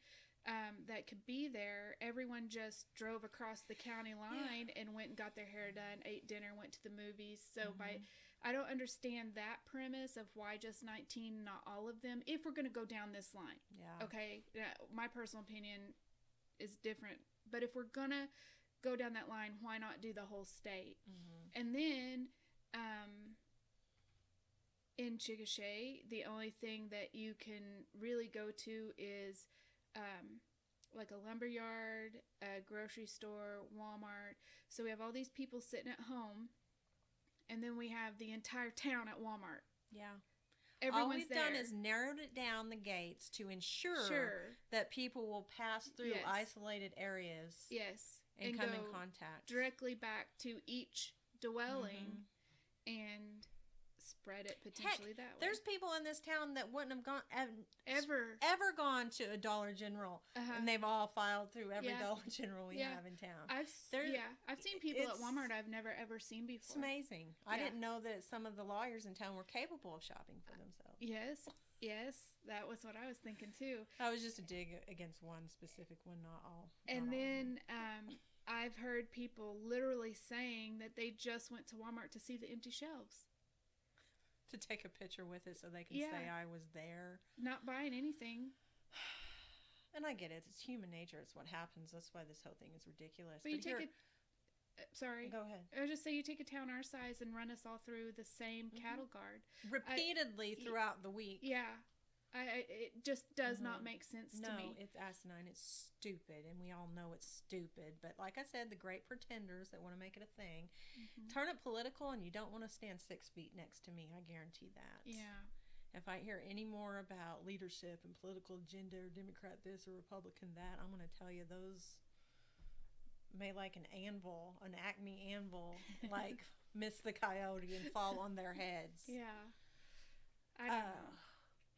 that could be there, everyone just drove across the county line and went and got their hair done, ate dinner, went to the movies. So I don't understand that premise of why just 19, not all of them, if we're going to go down this line.
Yeah.
Okay, my personal opinion is different. But if we're going to go down that line, why not do the whole state? And then in Chickasha, the only thing that you can really go to is like a lumber yard, a grocery store, Walmart. So we have all these people sitting at home, and then we have the entire town at Walmart.
Yeah.
Everyone's
all we've
there.
done is narrowed it down the gates to ensure that people will pass through isolated areas.
Yes.
And come in contact.
Directly back to each dwelling and spread it potentially that way.
There's people in this town that wouldn't have gone ever gone to a Dollar General, and they've all filed through every Dollar General we have in town.
I've seen people at Walmart I've never ever seen before.
It's amazing. I didn't know that some of the lawyers in town were capable of shopping for themselves.
Yes, that was what I was thinking too.
That was just a dig against one specific one, not all.
And then I've heard people literally saying that they just went to Walmart to see the empty shelves.
To take a picture with it so they can say I was there.
Not buying anything.
And I get it. It's human nature. It's what happens. That's why this whole thing is ridiculous.
But you take sorry.
Go ahead.
I was just say you take a town our size and run us all through the same cattle guard.
Repeatedly throughout the week.
Yeah. It just does not make sense to me.
No, it's asinine. It's stupid, and we all know it's stupid. But like I said, the great pretenders that want to make it a thing, turn it political, and you don't want to stand 6 feet next to me. I guarantee that.
Yeah.
If I hear any more about leadership and political agenda, or Democrat this or Republican that, I'm going to tell you those may like an anvil, an Acme anvil, like miss the coyote and fall on their heads.
Yeah. I don't know.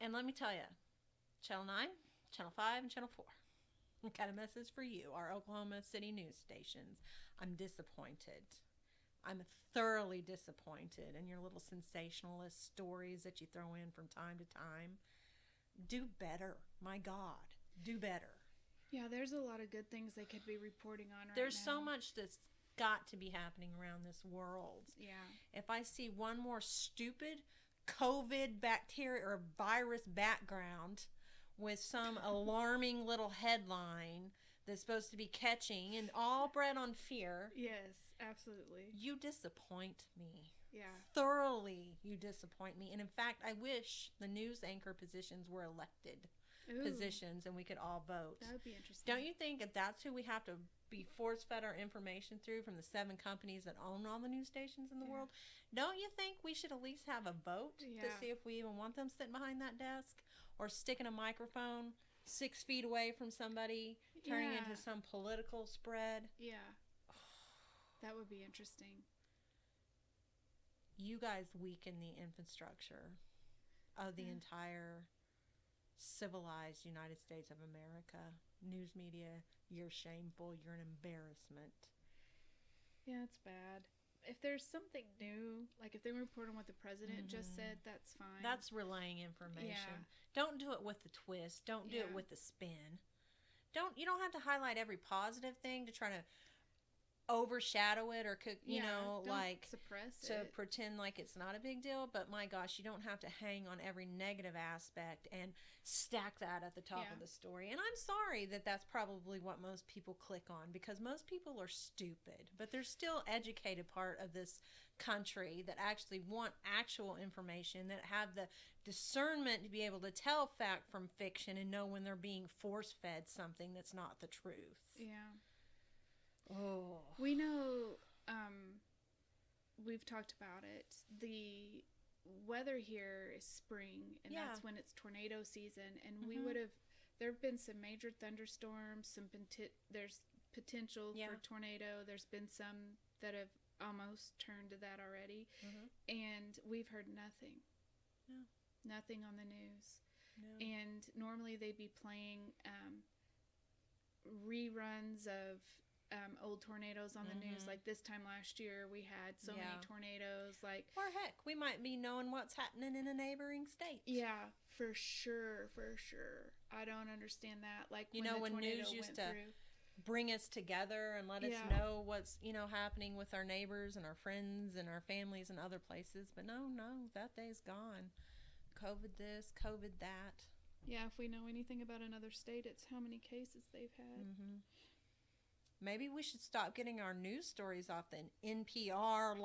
And let me tell you, Channel 9, Channel 5, and Channel 4. Got a message for you, our Oklahoma City news stations. I'm disappointed. I'm thoroughly disappointed in your little sensationalist stories that you throw in from time to time. Do better. My God. Do better.
Yeah, there's a lot of good things they could be reporting on right
There's
now.
so much that's got to be happening around this world.
Yeah.
If I see one more stupid COVID bacteria or virus background with some alarming little headline that's supposed to be catching and all bred on fear.
Yes, absolutely.
You disappoint me.
Yeah.
Thoroughly, you disappoint me. And in fact, I wish the news anchor positions were elected positions, and we could all vote.
That would be interesting.
Don't you think if that's who we have to be force-fed our information through from the 7 companies that own all the news stations in the world, don't you think we should at least have a vote to see if we even want them sitting behind that desk or sticking a microphone 6 feet away from somebody, turning into some political spread?
Yeah. That would be interesting.
You guys weaken the infrastructure of the entire civilized United States of America. News media, you're shameful. You're an embarrassment.
Yeah, it's bad. If there's something new, like if they report on what the president just said, that's fine.
That's relaying information. Don't do it with the twist. Don't do it with the spin. You don't have to highlight every positive thing to try to overshadow it or like
suppress
to
it.
Pretend like it's not a big deal. But my gosh, you don't have to hang on every negative aspect and stack that at the top of the story. And I'm sorry that that's probably what most people click on, because most people are stupid, but there's still educated part of this country that actually want actual information, that have the discernment to be able to tell fact from fiction and know when they're being force fed something that's not the truth.
Yeah.
Oh.
We know, we've talked about it. The weather here is spring, and that's when it's tornado season. And there have been some major thunderstorms, there's potential for tornado. There's been some that have almost turned to that already. And we've heard nothing.
No.
Nothing on the news.
No.
And normally they'd be playing reruns of old tornadoes on the news. Like this time last year we had so many tornadoes,
or heck, we might be knowing what's happening in a neighboring state.
For sure I don't understand that. Like,
when news used to bring us together and let us know what's happening with our neighbors and our friends and our families and other places. But no, that day's gone. COVID this, COVID that.
If we know anything about another state, it's how many cases they've had.
Maybe we should stop getting our news stories off the NPR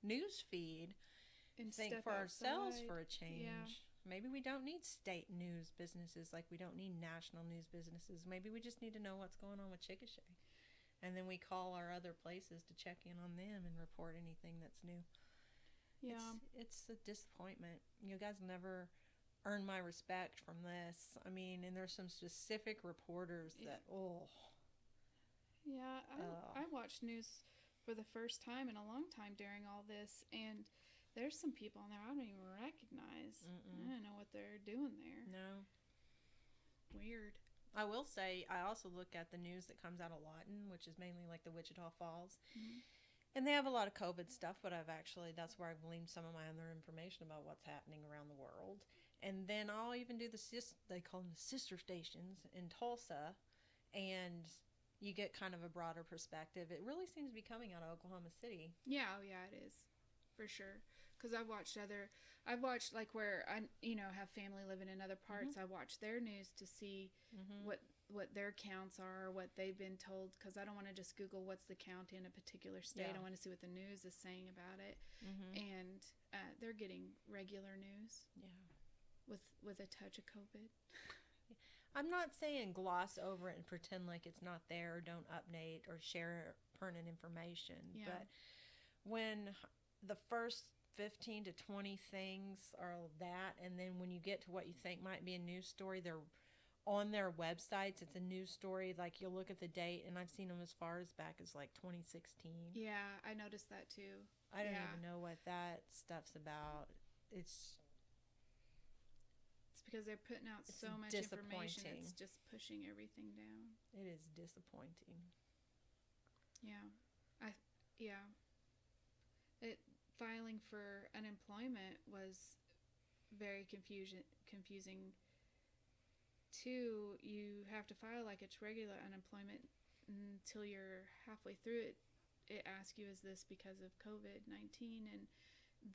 news feed and think for ourselves for a change. Maybe we don't need state news businesses like we don't need national news businesses. Maybe we just need to know what's going on with Chickasha. And then we call our other places to check in on them and report anything that's new. It's a disappointment. You guys never earned my respect from this. I mean, and there's some specific reporters that,
I watched news for the first time in a long time during all this, and there's some people on there I don't even recognize. I don't know what they're doing there.
No.
Weird.
I will say, I also look at the news that comes out of Lawton, which is mainly like the Wichita Falls. And they have a lot of COVID stuff, but that's where I've gleaned some of my other information about what's happening around the world. And then I'll even do they call them the sister stations in Tulsa, and you get kind of a broader perspective. It really seems to be coming out of Oklahoma City.
Yeah, it is. For sure. Because I've watched like where I, have family living in other parts. I watch their news to see what their counts are, what they've been told. Because I don't want to just Google what's the count in a particular state. I want to see what the news is saying about it. And they're getting regular news. With a touch of COVID.
I'm not saying gloss over it and pretend like it's not there, or don't update or share pertinent information. But when the first 15 to 20 things are that, and then when you get to what you think might be a news story, they're on their websites. It's a news story. Like, you'll look at the date, and I've seen them as far as back as 2016.
Yeah, I noticed that too.
I don't even know what that stuff's about. It's because they're putting out so much information. It's just pushing everything down. It is disappointing.
Filing for unemployment was very confusing. Too, you have to file like it's regular unemployment until you're halfway through it. It asks you, is this because of COVID-19? And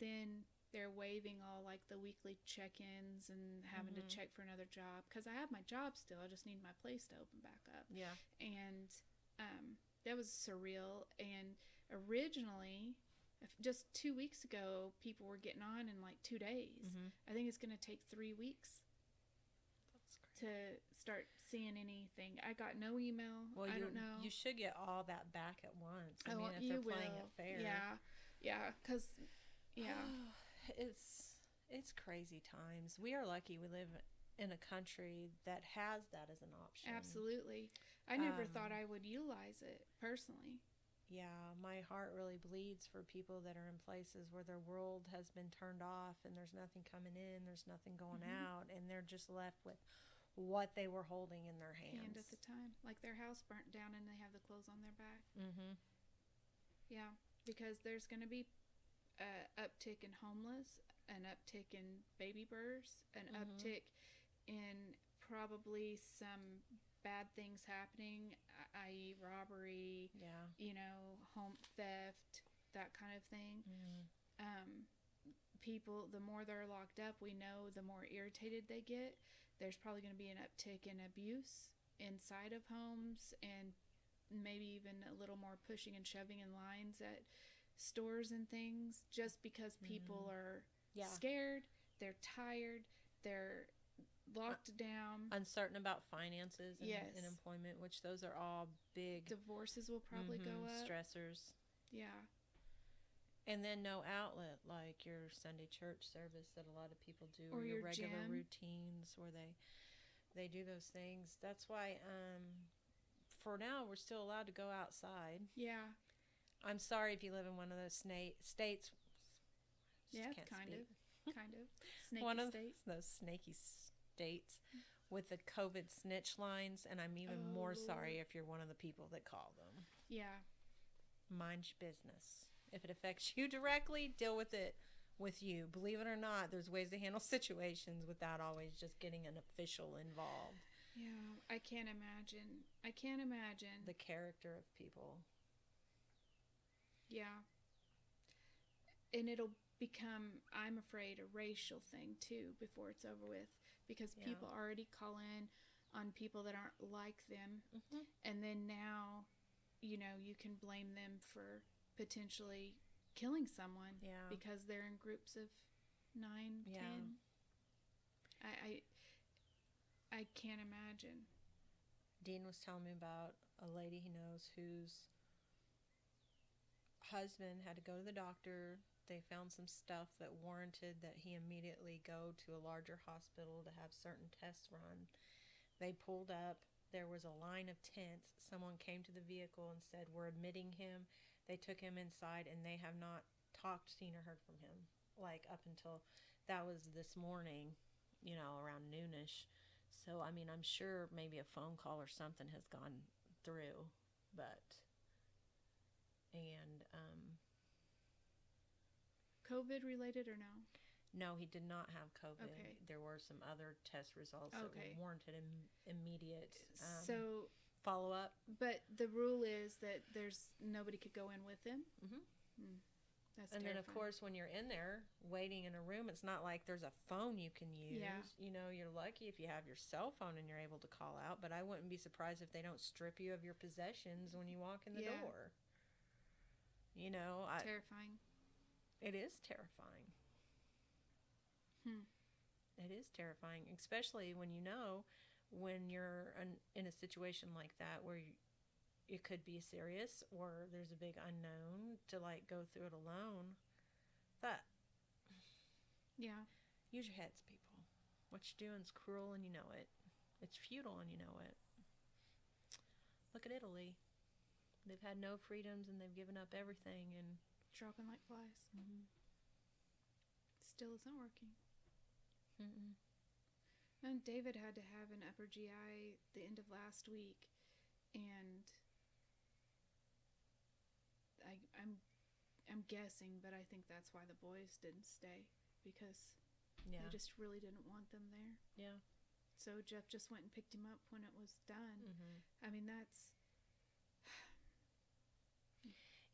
then they're waiving all like the weekly check-ins and having to check for another job, because I have my job still. I just need my place to open back up. And that was surreal. And originally, just 2 weeks ago, people were getting on in like 2 days. I think it's going to take 3 weeks.
That's
to start seeing anything. I got no email.
Well,
I don't know.
You should get all that back at once. I mean, if
you
they're playing
will.
it fair.
Yeah, because, yeah.
It's crazy times. We are lucky we live in a country that has that as an option.
Absolutely. I never thought I would utilize it, personally.
Yeah, my heart really bleeds for people that are in places where their world has been turned off and there's nothing coming in, there's nothing going out, and they're just left with what they were holding in their hands.
At the time. Like their house burnt down and they have the clothes on their back. Yeah, because there's going to be an uptick in homeless, an uptick in baby births, an uptick in probably some bad things happening, i.e. robbery, home theft, that kind of thing. People, the more they're locked up, we know the more irritated they get. There's probably going to be an uptick in abuse inside of homes, and maybe even a little more pushing and shoving in lines at stores and things, just because people are scared, they're tired, they're locked down,
uncertain about finances and employment, which those are all big.
Divorces will probably go up.
Stressors.
Yeah.
And then no outlet, like your Sunday church service that a lot of people do,
or your
regular
gym
routines where they do those things. That's why for now we're still allowed to go outside.
Yeah.
I'm sorry if you live in one of those states.
Yeah, kind of. Snaky
one of
state.
Those snaky states with the COVID snitch lines, and I'm even more sorry if you're one of the people that call them.
Yeah.
Mind your business. If it affects you directly, deal with it with you. Believe it or not, there's ways to handle situations without always just getting an official involved.
Yeah, I can't imagine.
The character of people.
Yeah. And it'll become, I'm afraid, a racial thing too before it's over with, because people already call in on people that aren't like them, and then now, you can blame them for potentially killing someone because they're in groups of 9, 10. I can't imagine.
Dean was telling me about a lady he knows whose husband had to go to the doctor. They found some stuff that warranted that he immediately go to a larger hospital to have certain tests run. They pulled up. There was a line of tents. Someone came to the vehicle and said, "We're admitting him." They took him inside, and they have not seen or heard from him, like up until that was this morning, around noonish. So, I mean, I'm sure maybe a phone call or something has gone through, and
COVID related or no?
No, he did not have COVID.
Okay.
There were some other test results that warranted immediate follow-up.
But the rule is that nobody could go in with him? That's terrifying.
Then, of course, when you're in there waiting in a room, it's not like there's a phone you can use.
Yeah.
You're lucky if you have your cell phone and you're able to call out, but I wouldn't be surprised if they don't strip you of your possessions when you walk in the door.
Terrifying.
It is terrifying. It is terrifying, especially when when you're in a situation like that where it could be serious or there's a big unknown to go through it alone. Use your heads, people. What you're doing is cruel and you know it. It's futile and you know it. Look at Italy. They've had no freedoms and they've given up everything and
dropping like flies. Still isn't working. And David had to have an upper GI the end of last week, and I'm guessing, but I think that's why the boys didn't stay, because they just really didn't want them there.
Yeah.
So Jeff just went and picked him up when it was done. I mean, that's...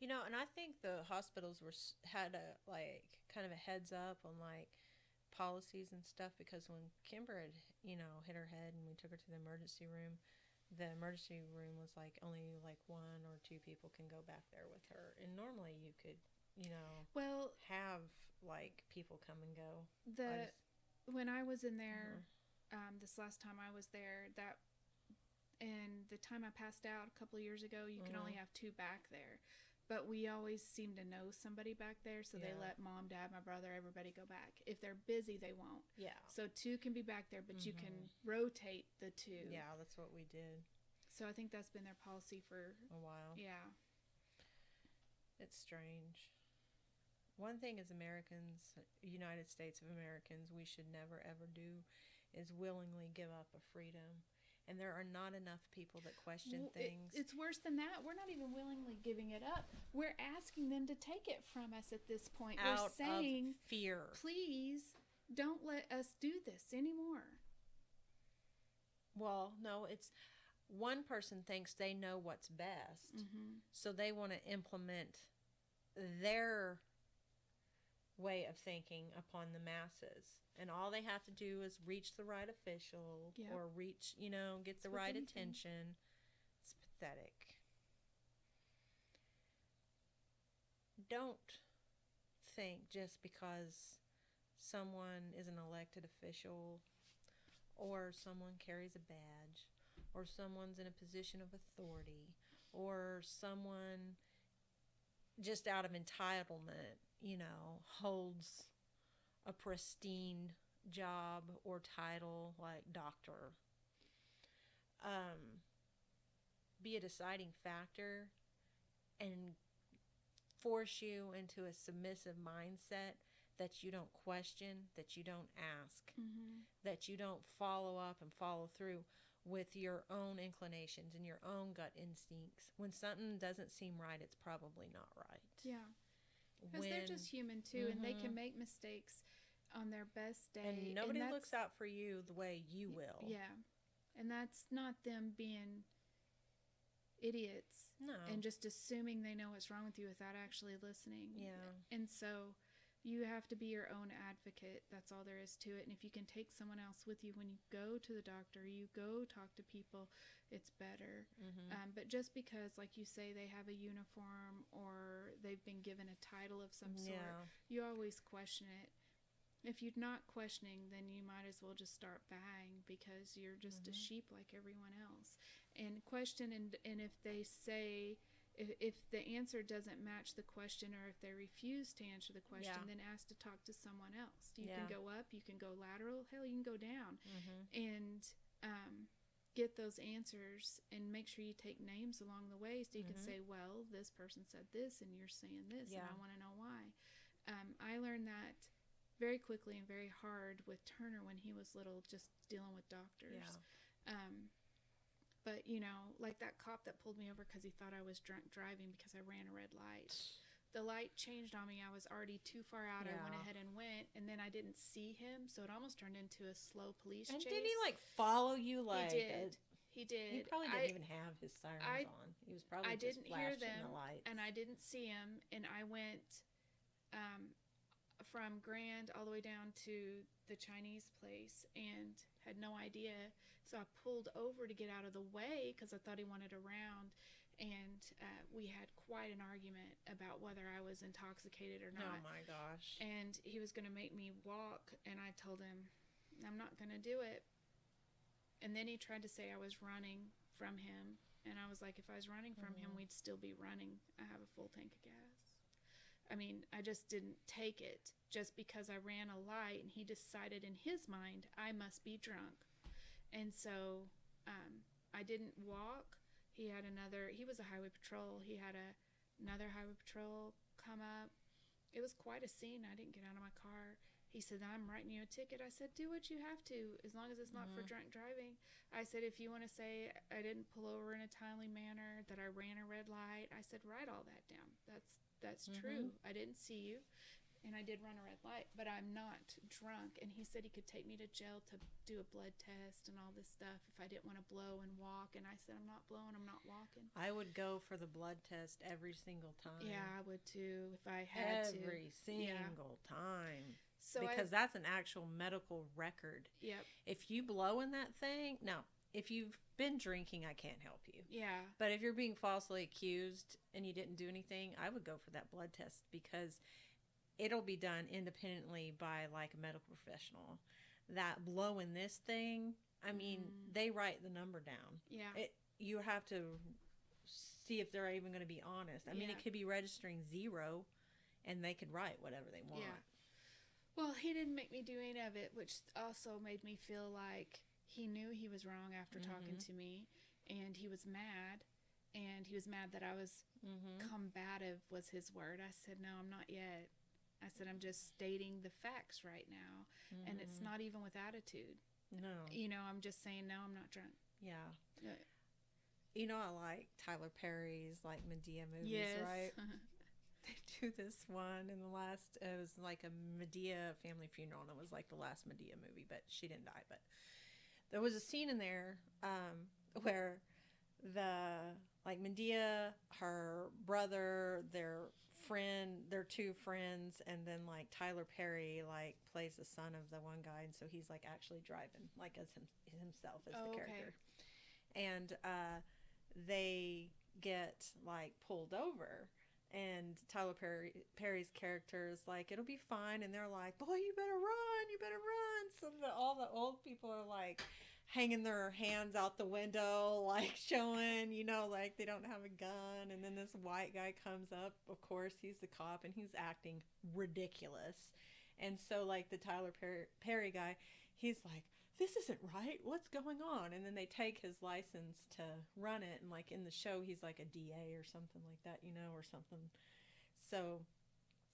and I think the hospitals had a kind of a heads up on policies and stuff, because when Kimber had hit her head and we took her to the emergency room was only 1 or 2 people can go back there with her, and normally you could have people come and go.
When I was in there this last time I was there, and the time I passed out a couple of years ago, you can only have 2 back there. But we always seem to know somebody back there, so they let mom, dad, my brother, everybody go back. If they're busy, they won't.
Yeah.
So 2 can be back there, but you can rotate the 2.
Yeah, that's what we did.
So I think that's been their policy for
a while.
Yeah.
It's strange. One thing as Americans, United States of Americans, we should never ever do is willingly give up a freedom. And there are not enough people that question things.
It's worse than that. We're not even willingly giving it up. We're asking them to take it from us at this point. We're saying,
of fear.
Please don't let us do this anymore.
Well, no, it's one person thinks they know what's best. So they want to implement their way of thinking upon the masses. And all they have to do is reach the right official or reach, get the right attention. It's pathetic. Don't think just because someone is an elected official or someone carries a badge or someone's in a position of authority or someone just out of entitlement, holds a pristine job or title like doctor, be a deciding factor and force you into a submissive mindset that you don't question, that you don't ask, that you don't follow up and follow through with your own inclinations and your own gut instincts. When something doesn't seem right, it's probably not right.
Yeah. Because they're just human too, and they can make mistakes on their best day.
And nobody looks out for you the way you will.
Yeah. And that's not them being idiots.
No.
And just assuming they know what's wrong with you without actually listening.
Yeah.
And so you have to be your own advocate. That's all there is to it. And if you can take someone else with you when you go to the doctor, you go talk to people, it's better. But just because, like you say, they have a uniform or they've been given a title of some sort, you always question it. If you're not questioning, then you might as well just start buying because you're just a sheep like everyone else. And question, and if they say, if the answer doesn't match the question or if they refuse to answer the question, then ask to talk to someone else. You can go up, you can go lateral, hell, you can go down. And get those answers and make sure you take names along the way so you can say, well, this person said this and you're saying this and I want to know why. I learned that very quickly and very hard with Turner when he was little, just dealing with doctors. But, like that cop that pulled me over because he thought I was drunk driving because I ran a red light. The light changed on me. I was already too far out. I went ahead and went, and then I didn't see him, so it almost turned into a slow police chase.
And did he, follow you?
He did.
He probably didn't even have his sirens on. He was probably just flashing the lights.
And I didn't see him, and I went from Grand all the way down to the Chinese place and had no idea. So I pulled over to get out of the way because I thought he wanted a round. And we had quite an argument about whether I was intoxicated or not.
Oh, my gosh.
And he was going to make me walk, and I told him, I'm not going to do it. And then he tried to say I was running from him. And I was like, if I was running from him, we'd still be running. I have a full tank of gas. I mean, I just didn't take it just because I ran a light, and he decided in his mind I must be drunk. And so I didn't walk. He was a highway patrol. He had another highway patrol come up. It was quite a scene. I didn't get out of my car. He said, I'm writing you a ticket. I said, do what you have to, as long as it's not for drunk driving. I said, if you want to say I didn't pull over in a timely manner, that I ran a red light, I said, write all that down. That's true. I didn't see you. And I did run a red light, but I'm not drunk. And he said he could take me to jail to do a blood test and all this stuff if I didn't want to blow and walk. And I said, I'm not blowing, I'm not walking.
I would go for the blood test every single time.
Yeah, I would too if I had to.
Every single time.
So
because that's an actual medical record.
Yep.
If you blow in that thing, now, if you've been drinking, I can't help you.
Yeah.
But if you're being falsely accused and you didn't do anything, I would go for that blood test because it'll be done independently by a medical professional. that blowing this thing, I mean, they write the number down.
Yeah.
You have to see if they're even going to be honest. I mean, it could be registering 0, and they could write whatever they want.
Yeah. Well, he didn't make me do any of it, which also made me feel like he knew he was wrong after talking to me, and he was mad. And he was mad that I was combative, was his word. I said, no, I'm not yet. I said, I'm just stating the facts right now. And it's not even with attitude.
No.
You know, I'm just saying, no, I'm not drunk.
Yeah. You know, I like Tyler Perry's, like, Medea movies, right? They do this one in the last, it was like a Medea family funeral, and it was like the last Medea movie, but she didn't die. But there was a scene in there where Medea, her brother, their two friends, and then like Tyler Perry like plays the son of the one guy, and so he's like actually driving like as himself as the character. And they get like pulled over, and Tyler Perry's character is like, it'll be fine, and they're like, boy, you better run. So all the old people are like hanging their hands out the window, like showing, you know, like they don't have a gun. And then this white guy comes up, of course, he's the cop, and he's acting ridiculous. And so like the Tyler Perry guy, he's like, this isn't right, what's going on? And then they take his license to run it, and like in the show he's like a DA or something like that, you know, or something. So,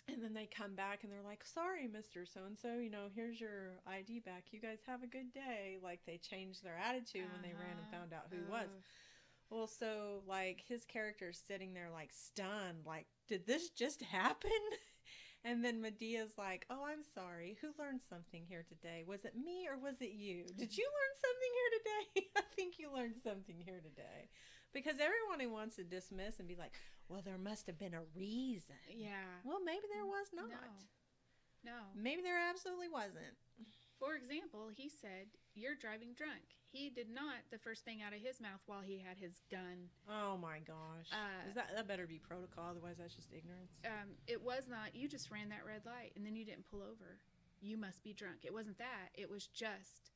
and then they come back and they're like, sorry, Mr. So-and-so, you know, here's your ID back. You guys have a good day. Like, they changed their attitude when they ran and found out who he was. Well, so, like, his character's sitting there, like, stunned. Like, did this just happen? And then Medea's like, oh, I'm sorry. Who learned something here today? Was it me or was it you? Did you learn something here today? I think you learned something here today. Because everyone who wants to dismiss and be like, well, there must have been a reason.
Yeah.
Well, maybe there was not.
No.
Maybe there absolutely wasn't.
For example, he said, you're driving drunk. He did not, the first thing out of his mouth while he had his gun.
Oh, my gosh. That better be protocol, otherwise that's just ignorance.
It was not. You just ran that red light, and then you didn't pull over. You must be drunk. It wasn't that. It was just,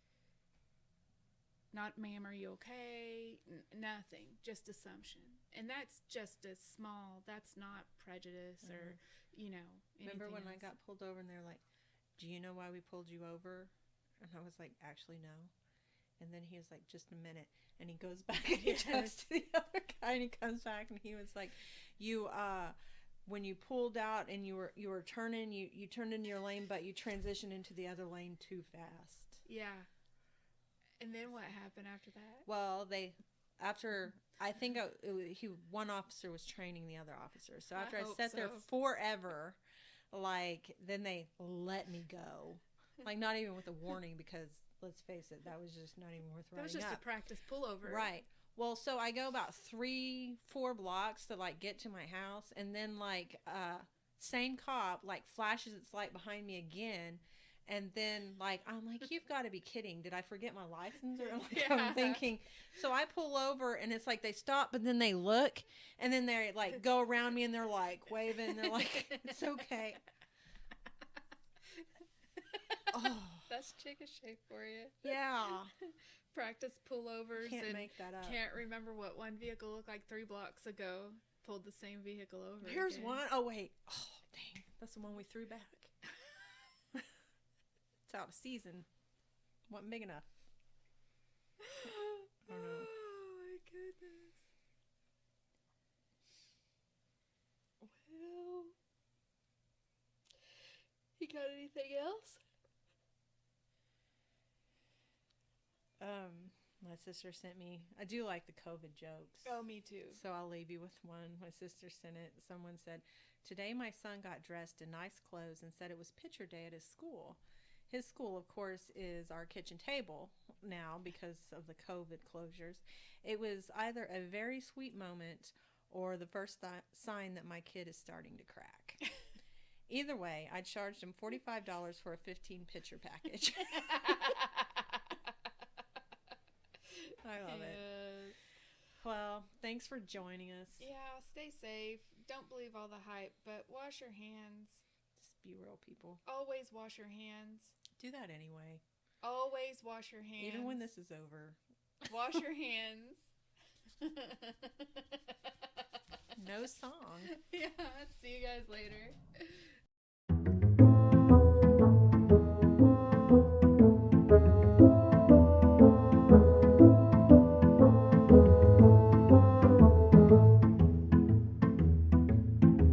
not, ma'am, are you okay? Nothing. Just assumption. And that's just a small, that's not prejudice or, you know,
remember when
else.
I got pulled over and they're like, do you know why we pulled you over? And I was like, actually, no. And then he was like, just a minute. And he goes back and he talks to the other guy, and he comes back and he was like, when you pulled out and you were turning, you turned into your lane, but you transitioned into the other lane too fast.
Yeah. And then what happened after that?
Well, I think one officer was training the other officer. So after I sat there forever, like, then they let me go. Like, not even with a warning, because let's face it, that was just not even worth writing up.
That was just a practice pullover.
Right. Well, so I go about 3-4 blocks to, like, get to my house, and then, like, same cop, like, flashes its light behind me again. And then, like, I'm like, you've got to be kidding. Did I forget my license? Or like, I'm thinking. So I pull over, and it's like they stop, but then they look, and then they, like, go around me, and they're, like, waving. They're like, it's okay.
Oh. That's chicken shape for you.
Yeah.
Practice pullovers.
Can't make that up.
Can't remember what one vehicle looked like 3 blocks ago. Pulled the same vehicle over.
Here's one. Oh, wait. Oh, dang. That's the one we threw back. It's out of season. Wasn't big enough.
Oh my goodness. Well, you got anything else?
My sister sent me, I do like the COVID jokes.
Oh, me too.
So I'll leave you with one. My sister sent it. Someone said, today my son got dressed in nice clothes and said it was picture day at his school. His school, of course, is our kitchen table now because of the COVID closures. It was either a very sweet moment or the first sign that my kid is starting to crack. Either way, I charged him $45 for a 15-picture package. I love it. Well, thanks for joining us.
Yeah, stay safe. Don't believe all the hype, but wash your hands.
Just be real, people.
Always wash your hands.
Do that anyway.
Always wash your hands.
Even when this is over.
Wash your hands.
No song.
Yeah. See you guys later.